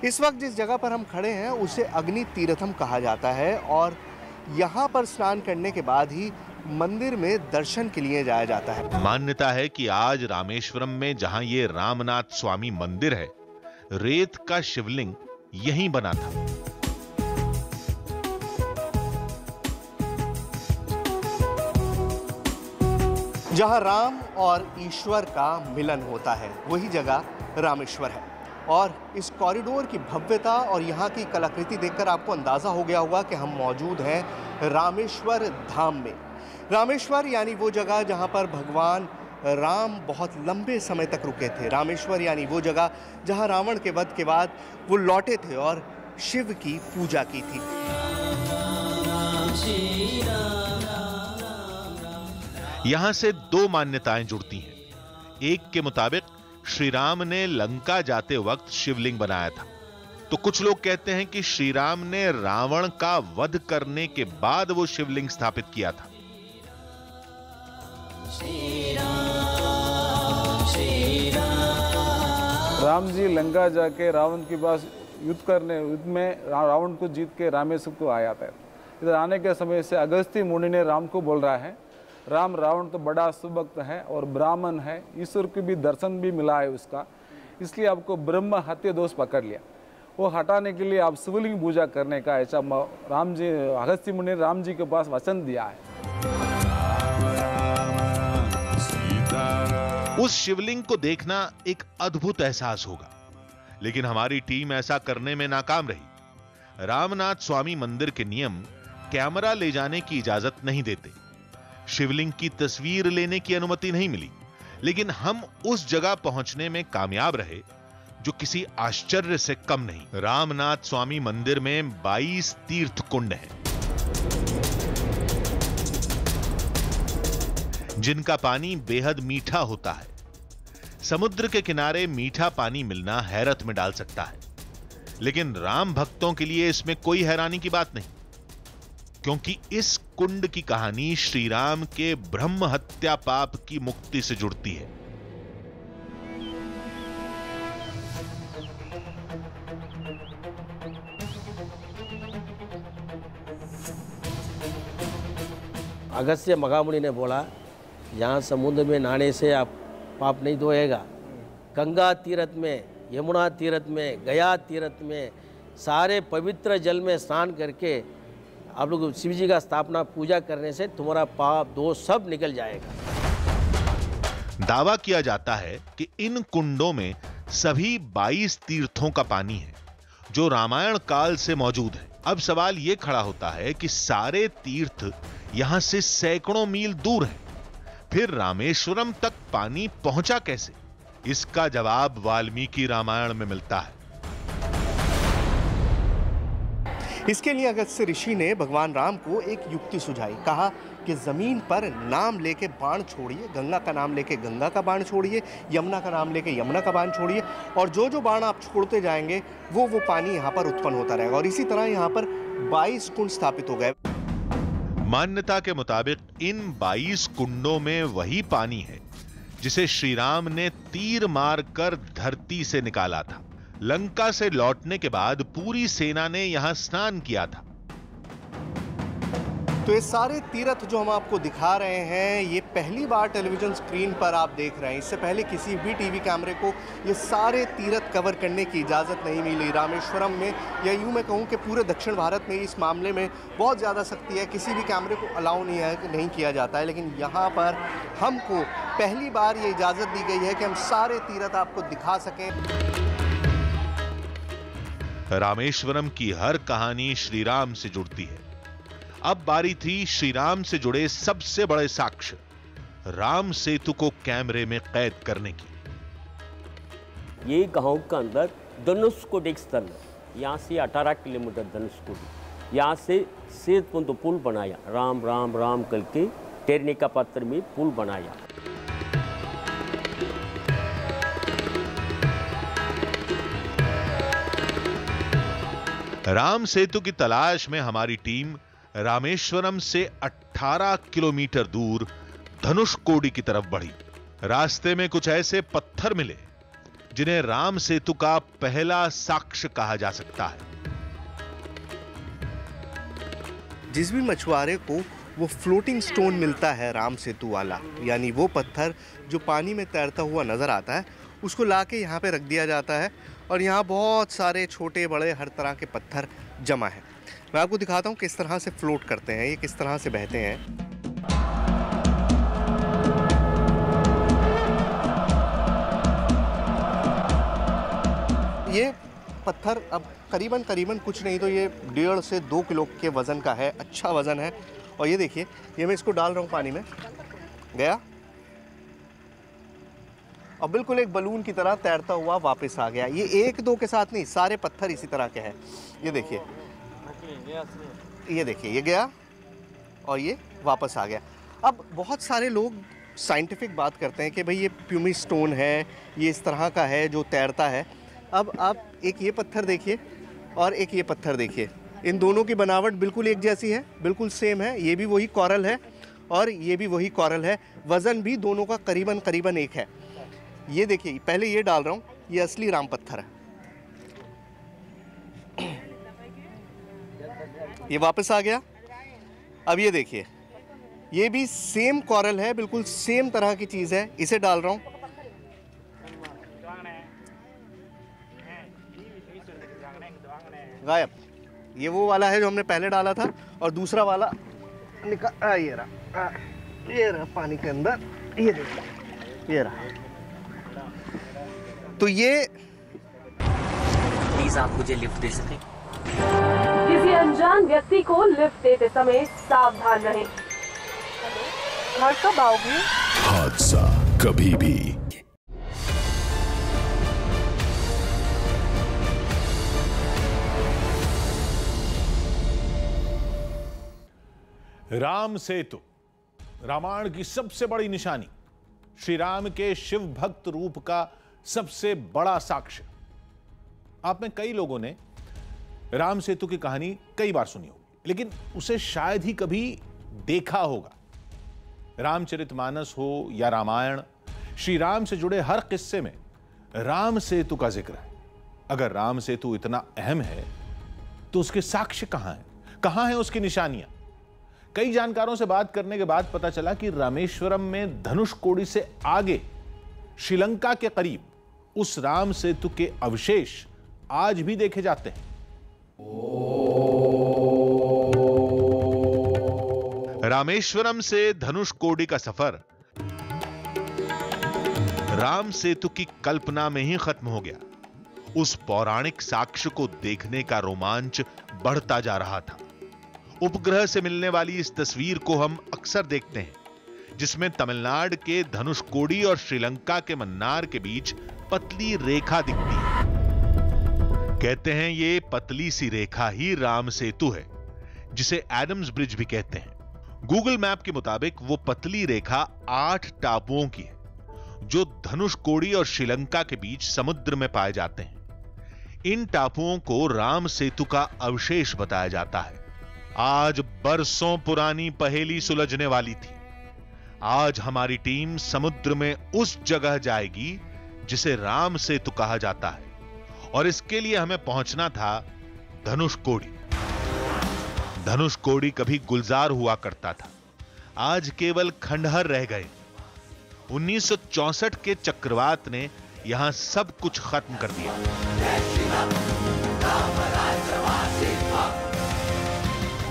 इस वक्त जिस जगह पर हम खड़े हैं उसे अग्नि तीर्थम कहा जाता है और यहाँ पर स्नान करने के बाद ही मंदिर में दर्शन के लिए जाया जाता है। मान्यता है कि आज रामेश्वरम में जहां ये रामनाथ स्वामी मंदिर है, रेत का शिवलिंग यहीं बना था। जहां राम और ईश्वर का मिलन होता है वही जगह रामेश्वर है। और इस कॉरिडोर की भव्यता और यहाँ की कलाकृति देखकर आपको अंदाज़ा हो गया होगा कि हम मौजूद हैं रामेश्वर धाम में। रामेश्वर यानी वो जगह जहाँ पर भगवान राम बहुत लंबे समय तक रुके थे। रामेश्वर यानी वो जगह जहाँ रावण के वध के बाद वो लौटे थे और शिव की पूजा की थी। यहां से दो मान्यताएं जुड़ती हैं। एक के मुताबिक श्री राम ने लंका जाते वक्त शिवलिंग बनाया था, तो कुछ लोग कहते हैं कि श्री राम ने रावण का वध करने के बाद वो शिवलिंग स्थापित किया था। राम जी लंका जाके रावण के पास युद्ध में रावण को जीत के रामेश्वर को आया था। इधर आने के समय से अगस्त्य मुनि ने राम को बोल रहा है, राम रावण तो बड़ा सुभक्त है और ब्राह्मण है, ईश्वर को भी दर्शन भी मिला है उसका, इसलिए आपको ब्रह्म हत्या दोष पकड़ लिया। वो हटाने के लिए आप शिवलिंग पूजा करने का ऐसा राम जी अगस्त्य मुनि ने राम जी के पास वचन दिया है। उस शिवलिंग को देखना एक अद्भुत एहसास होगा, लेकिन हमारी टीम ऐसा करने में नाकाम रही। रामनाथ स्वामी मंदिर के नियम कैमरा ले जाने की इजाजत नहीं देते, शिवलिंग की तस्वीर लेने की अनुमति नहीं मिली, लेकिन हम उस जगह पहुंचने में कामयाब रहे जो किसी आश्चर्य से कम नहीं। रामनाथ स्वामी मंदिर में 22 तीर्थ कुंड हैं, जिनका पानी बेहद मीठा होता है। समुद्र के किनारे मीठा पानी मिलना हैरत में डाल सकता है, लेकिन राम भक्तों के लिए इसमें कोई हैरानी की बात नहीं, क्योंकि इस कुंड की कहानी श्री राम के ब्रह्म हत्या पाप की मुक्ति से जुड़ती है। अगस्त्य महामुनि ने बोला, यहाँ समुद्र में नहाने से आप पाप नहीं धोएगा। गंगा तीर्थ में, यमुना तीर्थ में, गया तीर्थ में सारे पवित्र जल में स्नान करके आप लोग शिव जी का स्थापना पूजा करने से तुम्हारा पाप दोष सब निकल जाएगा। दावा किया जाता है कि इन कुंडों में सभी 22 तीर्थों का पानी है जो रामायण काल से मौजूद है। अब सवाल यह खड़ा होता है कि सारे तीर्थ यहां से सैकड़ों मील दूर हैं, फिर रामेश्वरम तक पानी पहुंचा कैसे? इसका जवाब वाल्मीकि रामायण में मिलता है। इसके लिए अगस्त्य ऋषि ने भगवान राम को एक युक्ति सुझाई। कहा कि जमीन पर नाम लेके बाण छोड़िए, गंगा का नाम लेके गंगा का बाण छोड़िए, यमुना का नाम लेके यमुना का बाण छोड़िए, और जो जो बाण आप छोड़ते जाएंगे वो पानी यहाँ पर उत्पन्न होता रहेगा। और इसी तरह यहाँ पर 22 कुंड स्थापित हो गए। मान्यता के मुताबिक इन 22 कुंडों में वही पानी है जिसे श्री राम ने तीर मारकर धरती से निकाला था। लंका से लौटने के बाद पूरी सेना ने यहां स्नान किया था। तो ये सारे तीर्थ जो हम आपको दिखा रहे हैं, ये पहली बार टेलीविजन स्क्रीन पर आप देख रहे हैं। इससे पहले किसी भी टीवी कैमरे को ये सारे तीर्थ कवर करने की इजाज़त नहीं मिली। रामेश्वरम में, या यूँ मैं कहूँ कि पूरे दक्षिण भारत में इस मामले में बहुत ज़्यादा सख्ती है, किसी भी कैमरे को अलाउ नहीं किया जाता है। लेकिन यहाँ पर हमको पहली बार ये इजाज़त दी गई है कि हम सारे तीर्थ आपको दिखा सकें। रामेश्वरम की हर कहानी श्री राम से जुड़ती है। अब बारी थी श्री राम से जुड़े सबसे बड़े साक्ष्य राम सेतु को कैमरे में कैद करने की। ये गांव के अंदर धनुषकोडी स्थल है, यहाँ से 18 किलोमीटर धनुषकोडी, यहाँ से सेतु पुल बनाया, राम राम राम करके टेरने का पत्थर में पुल बनाया। राम सेतु की तलाश में हमारी टीम रामेश्वरम से 18 किलोमीटर दूर धनुषकोडी की तरफ बढ़ी। रास्ते में कुछ ऐसे पत्थर मिले जिन्हें राम सेतु का पहला साक्ष्य कहा जा सकता है। जिस भी मछुआरे को वो फ्लोटिंग स्टोन मिलता है राम सेतु वाला, यानी वो पत्थर जो पानी में तैरता हुआ नजर आता है, उसको लाके यहाँ पे रख दिया जाता है। और यहाँ बहुत सारे छोटे बड़े हर तरह के पत्थर जमा है। मैं आपको दिखाता हूँ किस तरह से फ्लोट करते हैं, ये किस तरह से बहते हैं। ये पत्थर अब करीबन कुछ नहीं तो ये 1.5 से 2 किलो के वज़न का है, अच्छा वज़न है। और ये देखिए, ये मैं इसको डाल रहा हूँ पानी में, गया और बिल्कुल एक बलून की तरह तैरता हुआ वापस आ गया। ये 1-2 के साथ नहीं, सारे पत्थर इसी तरह के हैं। ये देखिए, ये गया और ये वापस आ गया। अब बहुत सारे लोग साइंटिफिक बात करते हैं कि भाई ये प्यूमिस स्टोन है, ये इस तरह का है जो तैरता है। अब आप एक ये पत्थर देखिए और एक ये पत्थर देखिए, इन दोनों की बनावट बिल्कुल एक जैसी है, बिल्कुल सेम है। ये भी वही कोरल है और ये भी वही कोरल है। वज़न भी दोनों का करीबन एक है। ये देखिए, पहले ये डाल रहा हूँ, ये असली राम पत्थर है। ये वापस आ गया। अब ये देखिए, ये भी सेम कोरल है, बिल्कुल सेम तरह की चीज़ है। इसे डाल रहा हूँ, गायब। ये वो वाला है जो हमने पहले डाला था और दूसरा वाला निकाल, ये रहा पानी के अंदर। ये देखिए, ये रहा। तो ये प्लीज आप मुझे लिफ्ट दे सकें? किसी अनजान व्यक्ति को लिफ्ट देते समय सावधान रहें। घर कब आओगे? हादसा कभी भी। राम सेतु रामायण की सबसे बड़ी निशानी, श्री राम के शिव भक्त रूप का सबसे बड़ा साक्ष्य। आप में कई लोगों ने राम सेतु की कहानी कई बार सुनी होगी, लेकिन उसे शायद ही कभी देखा होगा। रामचरितमानस हो या रामायण, श्री राम से जुड़े हर किस्से में राम सेतु का जिक्र है। अगर राम सेतु इतना अहम है तो उसके साक्ष्य कहां हैं? कहां हैं उसकी निशानियां? कई जानकारों से बात करने के बाद पता चला कि रामेश्वरम में धनुषकोडी से आगे श्रीलंका के करीब उस राम सेतु के अवशेष आज भी देखे जाते हैं। रामेश्वरम से धनुषकोडी का सफर राम सेतु की कल्पना में ही खत्म हो गया। उस पौराणिक साक्ष्य को देखने का रोमांच बढ़ता जा रहा था। उपग्रह से मिलने वाली इस तस्वीर को हम अक्सर देखते हैं, जिसमें तमिलनाडु के धनुषकोडी और श्रीलंका के मन्नार के बीच पतली रेखा दिखती है। कहते हैं ये पतली सी रेखा ही राम सेतु है, जिसे एडम्स ब्रिज भी कहते हैं। गूगल मैप के मुताबिक वो पतली रेखा 8 टापुओं की है, जो धनुषकोडी और श्रीलंका के बीच समुद्र में पाए जाते हैं। इन टापुओं को राम सेतु का अवशेष बताया जाता है। आज बरसों पुरानी पहेली सुलझने वाली थी। आज हमारी टीम समुद्र में उस जगह जाएगी जिसे राम सेतु कहा जाता है, और इसके लिए हमें पहुंचना था धनुषकोडी। धनुषकोडी कभी गुलजार हुआ करता था, आज केवल खंडहर रह गए। 1964 के चक्रवात ने यहां सब कुछ खत्म कर दिया।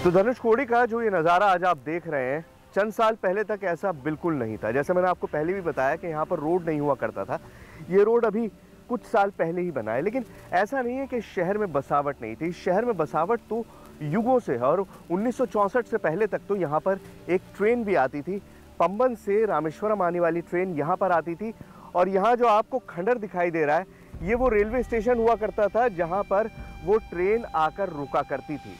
तो धनुषकोडी का जो ये नज़ारा आज आप देख रहे हैं, चंद साल पहले तक ऐसा बिल्कुल नहीं था। जैसे मैंने आपको पहले भी बताया कि यहाँ पर रोड नहीं हुआ करता था। ये रोड अभी कुछ साल पहले ही बना है, लेकिन ऐसा नहीं है कि शहर में बसावट नहीं थी। शहर में बसावट तो युगों से है, और 1964 से पहले तक तो यहाँ पर एक ट्रेन भी आती थी। पंबन से रामेश्वरम आने वाली ट्रेन यहाँ पर आती थी, और यहाँ जो आपको खंडर दिखाई दे रहा है, ये वो रेलवे स्टेशन हुआ करता था जहाँ पर वो ट्रेन आकर रुका करती थी।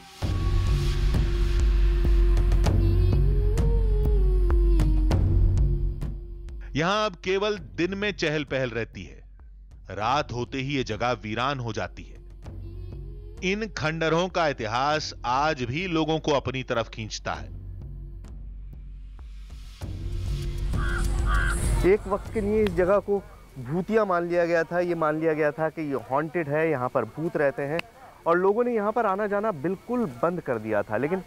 यहां अब केवल दिन में चहल पहल रहती है, रात होते ही ये जगह वीरान हो जाती है। इन खंडरों का इतिहास आज भी लोगों को अपनी तरफ खींचता है। एक वक्त के लिए इस जगह को भूतिया मान लिया गया था। ये मान लिया गया था कि ये हॉन्टेड है, यहाँ पर भूत रहते हैं, और लोगों ने यहाँ पर आना जाना बिल्कुल बंद कर दिया था। लेकिन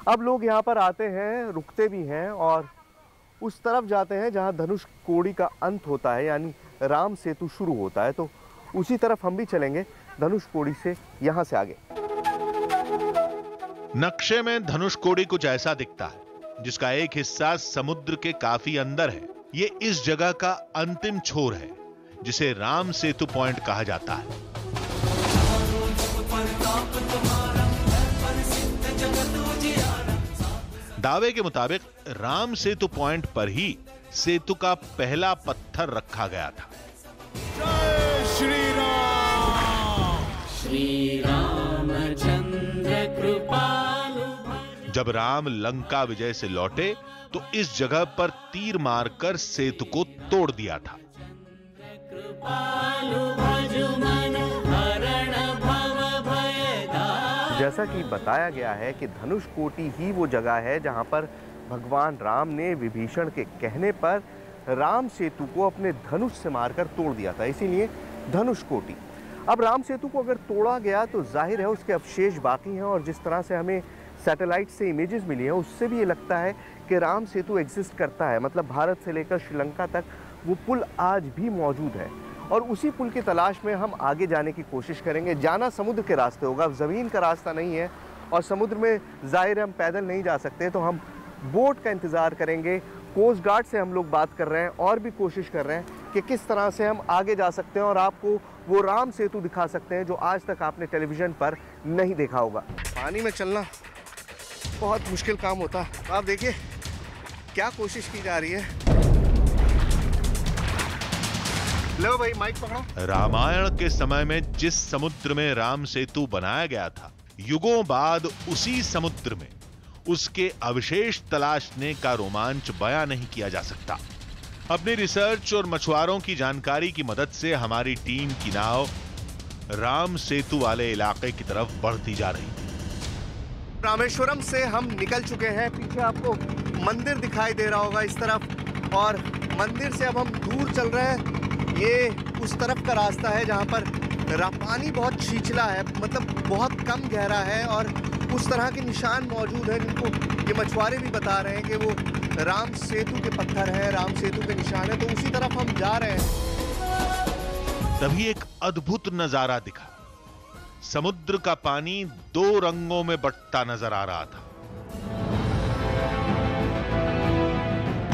अब लोग यहाँ पर आते हैं, रुकते भी हैं, और उस तरफ जाते हैं जहाँ धनुषकोडी का अंत होता है, यानी राम सेतु शुरू होता है। तो उसी तरफ हम भी चलेंगे, धनुषकोडी से यहाँ से आगे। नक्शे में धनुषकोडी कुछ ऐसा दिखता है, जिसका एक हिस्सा समुद्र के काफी अंदर है। ये इस जगह का अंतिम छोर है, जिसे राम सेतु पॉइंट कहा जाता है। दावे के मुताबिक राम सेतु पॉइंट पर ही सेतु का पहला पत्थर रखा गया था। जय श्री राम। श्री रामचंद्र कृपालु। जब राम लंका विजय से लौटे तो इस जगह पर तीर मारकर सेतु को तोड़ दिया था। जैसा कि बताया गया है कि धनुषकोडी ही वो जगह है जहां पर भगवान राम ने विभीषण के कहने पर राम सेतु को अपने धनुष से मारकर तोड़ दिया था, इसीलिए धनुषकोडी। अब राम सेतु को अगर तोड़ा गया तो जाहिर है उसके अवशेष बाकी हैं, और जिस तरह से हमें सैटेलाइट से इमेजेस मिली हैं उससे भी ये लगता है कि राम सेतु एग्जिस्ट करता है। मतलब भारत से लेकर श्रीलंका तक वो पुल आज भी मौजूद है, और उसी पुल की तलाश में हम आगे जाने की कोशिश करेंगे। जाना समुद्र के रास्ते होगा, ज़मीन का रास्ता नहीं है, और समुद्र में ज़ाहिर हम पैदल नहीं जा सकते, तो हम बोट का इंतज़ार करेंगे। कोस्ट गार्ड से हम लोग बात कर रहे हैं और भी कोशिश कर रहे हैं कि किस तरह से हम आगे जा सकते हैं और आपको वो राम सेतु दिखा सकते हैं जो आज तक आपने टेलीविज़न पर नहीं देखा होगा। पानी में चलना बहुत मुश्किल काम होता है। आप देखिए क्या कोशिश की जा रही है। लो भाई माइक पकड़ो। रामायण के समय में जिस समुद्र में राम सेतु बनाया गया था, युगों बाद उसी समुद्र में उसके अवशेष तलाशने का रोमांच बयां नहीं किया जा सकता। अपनी रिसर्च और मछुआरों की जानकारी की मदद से हमारी टीम की नाव राम सेतु वाले इलाके की तरफ बढ़ती जा रही। रामेश्वरम से हम निकल चुके हैं। पीछे आपको मंदिर दिखाई दे रहा होगा इस तरफ, और मंदिर से अब हम दूर चल रहे हैं। ये उस तरफ का रास्ता है जहाँ पर पानी बहुत छिछला है, मतलब बहुत कम गहरा है, और उस तरह के निशान मौजूद हैं जिनको ये मछुआरे भी बता रहे हैं कि वो राम सेतु के पत्थर हैं, राम सेतु के निशान है। तो उसी तरफ हम जा रहे हैं। तभी एक अद्भुत नजारा दिखा। समुद्र का पानी 2 रंगों में बंटता नजर आ रहा था।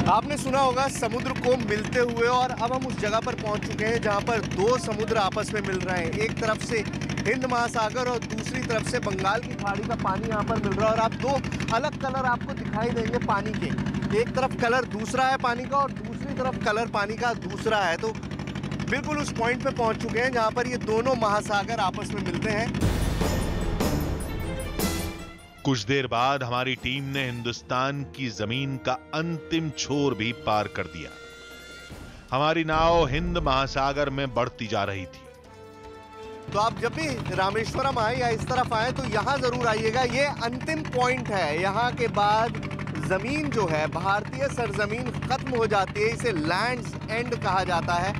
आपने सुना होगा समुद्र को मिलते हुए, और अब हम उस जगह पर पहुंच चुके हैं जहां पर 2 समुद्र आपस में मिल रहे हैं। एक तरफ से हिंद महासागर और दूसरी तरफ से बंगाल की खाड़ी का पानी यहां पर मिल रहा है। और आप 2 अलग कलर आपको दिखाई देंगे पानी के। एक तरफ कलर दूसरा है पानी का और दूसरी तरफ कलर पानी का दूसरा है। तो बिल्कुल उस पॉइंट पे पहुंच चुके हैं जहां पर ये दोनों महासागर आपस में मिलते हैं। कुछ देर बाद हमारी टीम ने हिंदुस्तान की जमीन का अंतिम छोर भी पार कर दिया। हमारी नाव हिंद महासागर में बढ़ती जा रही थी। तो आप जब भी रामेश्वरम आए या इस तरफ आए तो यहाँ जरूर आइएगा। ये अंतिम पॉइंट है। यहाँ के बाद जमीन जो है, भारतीय सरजमीन खत्म हो जाती है। इसे लैंड्स एंड कहा जाता है।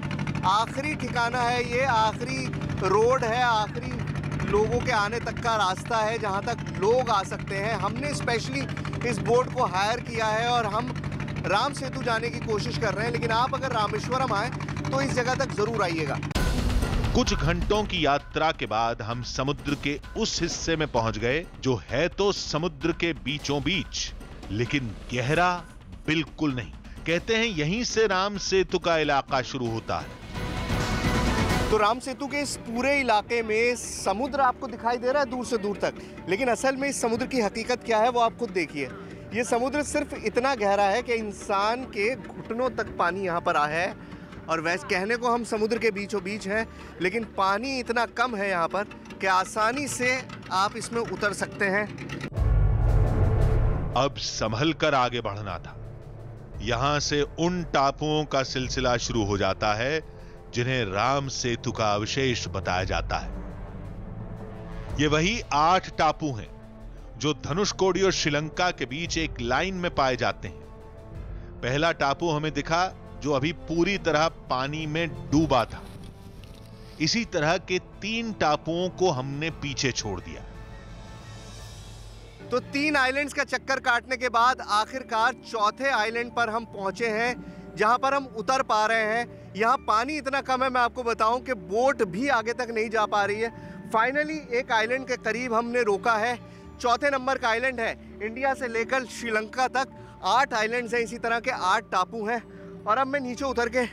आखिरी ठिकाना है ये, आखिरी रोड है, आखिरी लोगों के आने तक का रास्ता है जहां तक लोग आ सकते हैं। हमने स्पेशली इस बोट को हायर किया है और हम राम सेतु जाने की कोशिश कर रहे हैं। लेकिन आप अगर रामेश्वरम आए तो इस जगह तक जरूर आइएगा। कुछ घंटों की यात्रा के बाद हम समुद्र के उस हिस्से में पहुंच गए जो है तो समुद्र के बीचों बीच, लेकिन गहरा बिल्कुल नहीं। कहते हैं यहीं से राम सेतु का इलाका शुरू होता है। तो राम सेतु के इस पूरे इलाके में समुद्र आपको दिखाई दे रहा है दूर से दूर तक, लेकिन असल में इस समुद्र की हकीकत क्या है वो आप खुद देखिए। ये समुद्र सिर्फ इतना गहरा है कि इंसान के घुटनों तक पानी यहाँ पर आया है। और वैसे कहने को हम समुद्र के बीचों बीच हैं, लेकिन पानी इतना कम है यहाँ पर कि आसानी से आप इसमें उतर सकते हैं। अब संभल कर आगे बढ़ना था। यहां से उन टापुओं का सिलसिला शुरू हो जाता है जिन्हें राम सेतु का अवशेष बताया जाता है। ये वही 8 टापू हैं जो धनुषकोडी और श्रीलंका के बीच एक लाइन में पाए जाते हैं। पहला टापू हमें दिखा जो अभी पूरी तरह पानी में डूबा था। इसी तरह के 3 टापुओं को हमने पीछे छोड़ दिया। तो 3 आइलैंड्स का चक्कर काटने के बाद आखिरकार चौथे आइलैंड पर हम पहुंचे हैं जहां पर हम उतर पा रहे हैं। यहाँ पानी इतना कम है, मैं आपको बताऊं कि बोट भी आगे तक नहीं जा पा रही है। फाइनली एक आइलैंड के करीब हमने रोका है। चौथे नंबर का आइलैंड है। इंडिया से लेकर श्रीलंका तक 8 आइलैंड्स हैं, इसी तरह के 8 टापू हैं। और अब मैं नीचे उतर के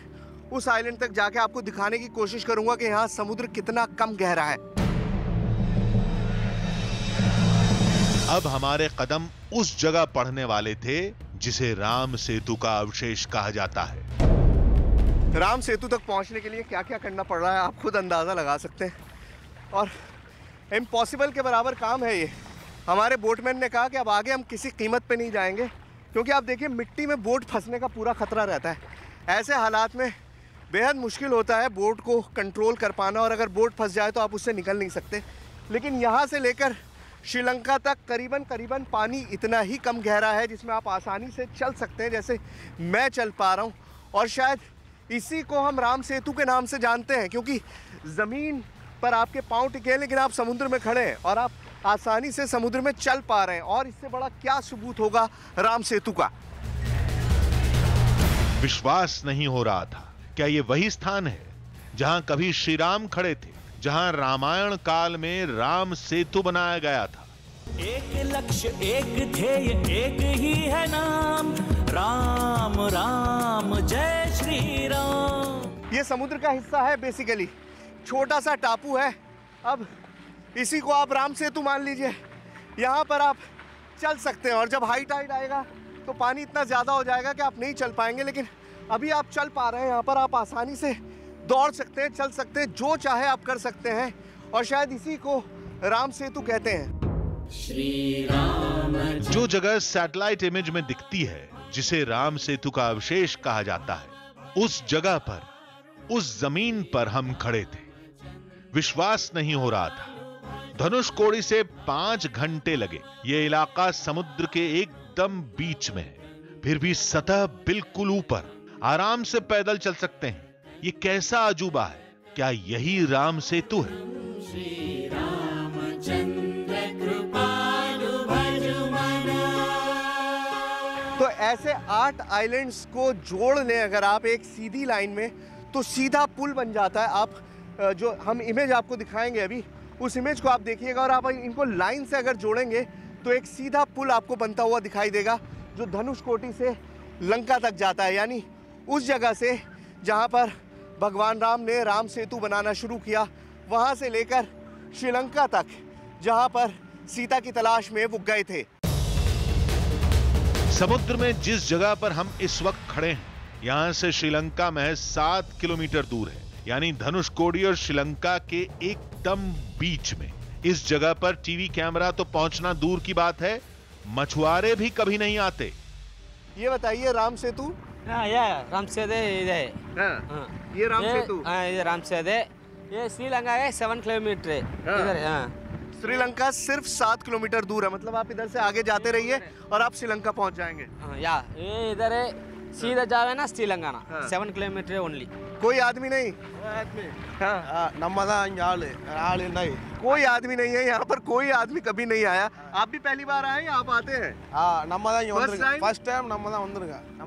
उस आइलैंड तक जाके आपको दिखाने की कोशिश करूंगा कि यहाँ समुद्र कितना कम गहरा है। अब हमारे कदम उस जगह पड़ने वाले थे जिसे राम सेतु का अवशेष कहा जाता है। राम सेतु तक पहुंचने के लिए क्या क्या करना पड़ रहा है आप खुद अंदाज़ा लगा सकते हैं, और इम्पॉसिबल के बराबर काम है ये। हमारे बोटमैन ने कहा कि अब आगे हम किसी कीमत पे नहीं जाएंगे, क्योंकि आप देखिए मिट्टी में बोट फंसने का पूरा खतरा रहता है। ऐसे हालात में बेहद मुश्किल होता है बोट को कंट्रोल कर पाना, और अगर बोट फंस जाए तो आप उससे निकल नहीं सकते। लेकिन यहाँ से लेकर श्रीलंका तक करीबन पानी इतना ही कम गहरा है जिसमें आप आसानी से चल सकते हैं, जैसे मैं चल पा रहा हूँ। और शायद इसी को हम राम सेतु के नाम से जानते हैं, क्योंकि ज़मीन पर आपके पाँव टिके हैं लेकिन आप समुद्र में खड़े हैं और आप आसानी से समुद्र में चल पा रहे हैं। और इससे बड़ा क्या सबूत होगा राम सेतु का। विश्वास नहीं हो रहा था, क्या ये वही स्थान है जहां कभी श्री राम खड़े थे, जहां रामायण काल में राम सेतु बनाया गया था। एक लक्ष्य एक ध्येय एक ही है नाम, राम राम जय श्री राम। ये समुद्र का हिस्सा है बेसिकली, छोटा सा टापू है। अब इसी को आप राम सेतु मान लीजिए। यहाँ पर आप चल सकते हैं, और जब हाई टाइड आएगा तो पानी इतना ज़्यादा हो जाएगा कि आप नहीं चल पाएंगे, लेकिन अभी आप चल पा रहे हैं। यहाँ पर आप आसानी से दौड़ सकते हैं, चल सकते हैं, जो चाहे आप कर सकते हैं। और शायद इसी को राम सेतु कहते हैं। श्री राम जो जगह सैटेलाइट इमेज में दिखती है, जिसे राम सेतु का अवशेष कहा जाता है, उस जगह पर, उस जमीन पर हम खड़े थे। विश्वास नहीं हो रहा था। धनुषकोडी से 5 घंटे लगे। यह इलाका समुद्र के एकदम बीच में है, फिर भी सतह बिल्कुल ऊपर। आराम से पैदल चल सकते हैं। यह कैसा अजूबा है? क्या यही राम सेतु है? तो ऐसे 8 आइलैंड्स को जोड़ लें अगर आप एक सीधी लाइन में, तो सीधा पुल बन जाता है। आप जो हम इमेज आपको दिखाएंगे अभी, उस इमेज को आप देखिएगा और आप इनको लाइन से अगर जोड़ेंगे तो एक सीधा पुल आपको बनता हुआ दिखाई देगा, जो धनुषकोटी से लंका तक जाता है। यानी उस जगह से जहां पर भगवान राम ने राम सेतु बनाना शुरू किया, वहां से लेकर श्रीलंका तक, जहां पर सीता की तलाश में वो गए थे। समुद्र में जिस जगह पर हम इस वक्त खड़े हैं, यहां से श्रीलंका महज 7 किलोमीटर दूर है। यानी धनुषकोडी और श्रीलंका के एकदम बीच में। इस जगह पर टीवी कैमरा तो पहुंचना दूर की बात है, मछुआरे भी कभी नहीं आते। ये बताइए, राम सेतु? राम सेतु ये राम सेतु? ये राम सेतु। ये श्रीलंका है 7 किलोमीटर है। श्रीलंका सिर्फ 7 किलोमीटर दूर है। मतलब आप इधर से आगे जाते रहिए और आप श्रीलंका पहुंच जाएंगे। ये इधर है, सीधा जावे ना श्रीलंका ना। 7 किलोमीटर ओनली। कोई आदमी नहीं? कोई आदमी नहीं है यहाँ पर। कोई आदमी कभी नहीं आया। आप भी पहली बार आए या आप आते हैं?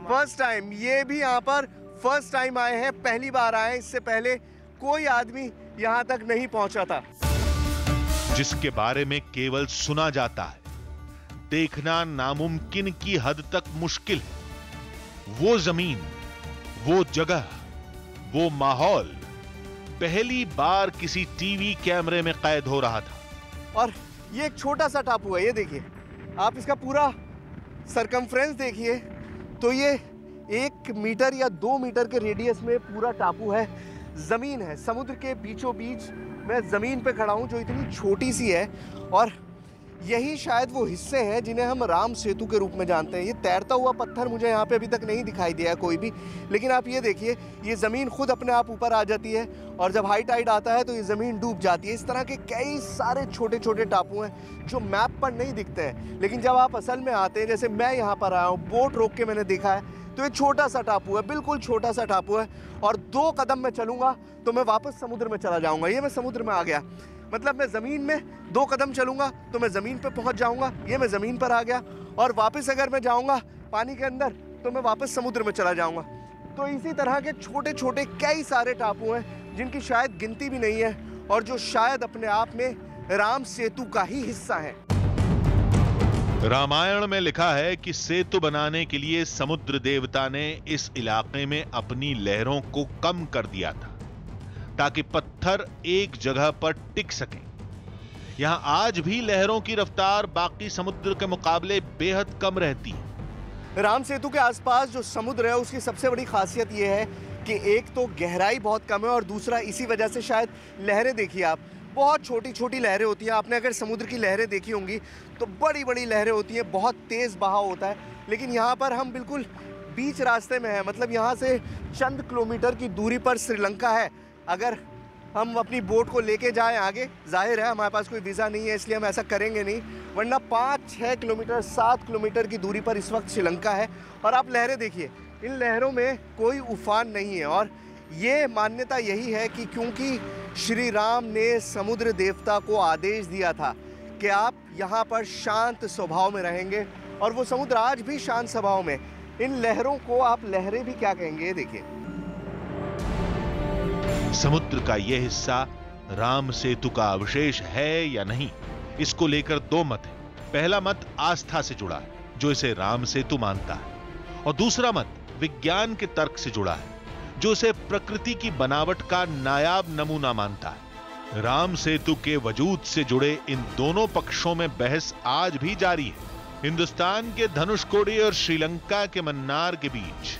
First time. ये भी यहाँ पर फर्स्ट टाइम आए हैं, पहली बार आए। इससे पहले कोई आदमी यहाँ तक नहीं पहुंचा था। जिसके बारे में केवल सुना जाता है, देखना नामुमकिन की हद तक मुश्किल है। वो जमीन, वो जगह, वो माहौल पहली बार किसी टीवी कैमरे में कैद हो रहा था। और ये एक छोटा सा टापू है। ये देखिए, आप इसका पूरा सरकमफ्रेंस देखिए, तो ये 1 मीटर या 2 मीटर के रेडियस में पूरा टापू है। जमीन है, समुद्र के बीचों बीच मैं जमीन पे खड़ा हूं, जो इतनी छोटी सी है। और यही शायद वो हिस्से हैं जिन्हें हम राम सेतु के रूप में जानते हैं। ये तैरता हुआ पत्थर मुझे यहाँ पे अभी तक नहीं दिखाई दिया कोई भी, लेकिन आप ये देखिए, ये ज़मीन खुद अपने आप ऊपर आ जाती है और जब हाई टाइड आता है तो ये ज़मीन डूब जाती है। इस तरह के कई सारे छोटे छोटे टापू हैं जो मैप पर नहीं दिखते हैं, लेकिन जब आप असल में आते हैं, जैसे मैं यहाँ पर आया हूँ, बोट रोक के मैंने देखा है, तो ये छोटा सा टापू है, बिल्कुल छोटा सा टापू है। और 2 कदम मैं चलूँगा तो मैं वापस समुद्र में चला जाऊँगा। ये मैं समुद्र में आ गया। मतलब मैं ज़मीन में 2 कदम चलूँगा तो मैं ज़मीन पे पहुँच जाऊँगा। ये मैं ज़मीन पर आ गया। और वापस अगर मैं जाऊँगा पानी के अंदर तो मैं वापस समुद्र में चला जाऊँगा। तो इसी तरह के छोटे छोटे कई सारे टापू हैं जिनकी शायद गिनती भी नहीं है और जो शायद अपने आप में राम सेतु का ही हिस्सा है। रामायण में लिखा है कि सेतु बनाने के लिए समुद्र देवता ने इस इलाके में अपनी लहरों को कम कर दिया था ताकि पत्थर एक जगह पर टिक सके। यहां आज भी लहरों की रफ्तार बाकी समुद्र के मुकाबले बेहद कम रहती है। राम सेतु के आसपास जो समुद्र है उसकी सबसे बड़ी खासियत यह है कि एक तो गहराई बहुत कम है और दूसरा इसी वजह से शायद लहरें देखिए आप, बहुत छोटी छोटी लहरें होती हैं। आपने अगर समुद्र की लहरें देखी होंगी तो बड़ी बड़ी लहरें होती हैं, बहुत तेज़ बहाव होता है। लेकिन यहाँ पर हम बिल्कुल बीच रास्ते में हैं। मतलब यहाँ से चंद किलोमीटर की दूरी पर श्रीलंका है। अगर हम अपनी बोट को लेके जाएं आगे, जाहिर है हमारे पास कोई वीज़ा नहीं है इसलिए हम ऐसा करेंगे नहीं, वरना 5-6 किलोमीटर 7 किलोमीटर की दूरी पर इस वक्त श्रीलंका है। और आप लहरें देखिए, इन लहरों में कोई उफान नहीं है। और ये मान्यता यही है कि क्योंकि श्री राम ने समुद्र देवता को आदेश दिया था कि आप यहाँ पर शांत स्वभाव में रहेंगे, और वो समुद्र आज भी शांत स्वभाव में। इन लहरों को आप लहरें भी क्या कहेंगे, देखिए। समुद्र का यह हिस्सा राम सेतु का अवशेष है या नहीं, इसको लेकर 2 मत हैं। पहला मत आस्था से जुड़ा है, जो इसे राम सेतु मानता है, और दूसरा मत विज्ञान के तर्क से जुड़ा है, जो इसे प्रकृति की बनावट का नायाब नमूना मानता है। राम सेतु के वजूद से जुड़े इन दोनों पक्षों में बहस आज भी जारी है। हिंदुस्तान के धनुषकोडी और श्रीलंका के मन्नार के बीच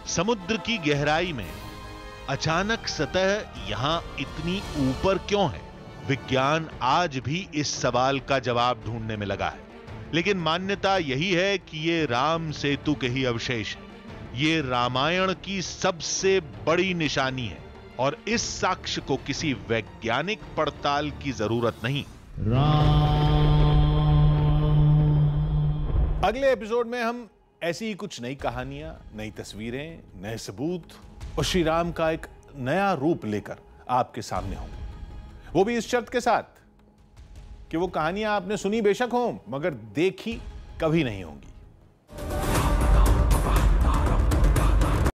समुद्र की गहराई में अचानक सतह यहां इतनी ऊपर क्यों है? विज्ञान आज भी इस सवाल का जवाब ढूंढने में लगा है, लेकिन मान्यता यही है कि ये राम सेतु के ही अवशेष है। ये रामायण की सबसे बड़ी निशानी है और इस साक्ष्य को किसी वैज्ञानिक पड़ताल की जरूरत नहीं। अगले एपिसोड में हम ऐसी ही कुछ नई कहानियां, नई तस्वीरें, नए सबूत और श्री राम का एक नया रूप लेकर आपके सामने होंगे। वो भी इस शर्त के साथ कि वो कहानियां आपने सुनी बेशक हों, मगर देखी कभी नहीं होंगी।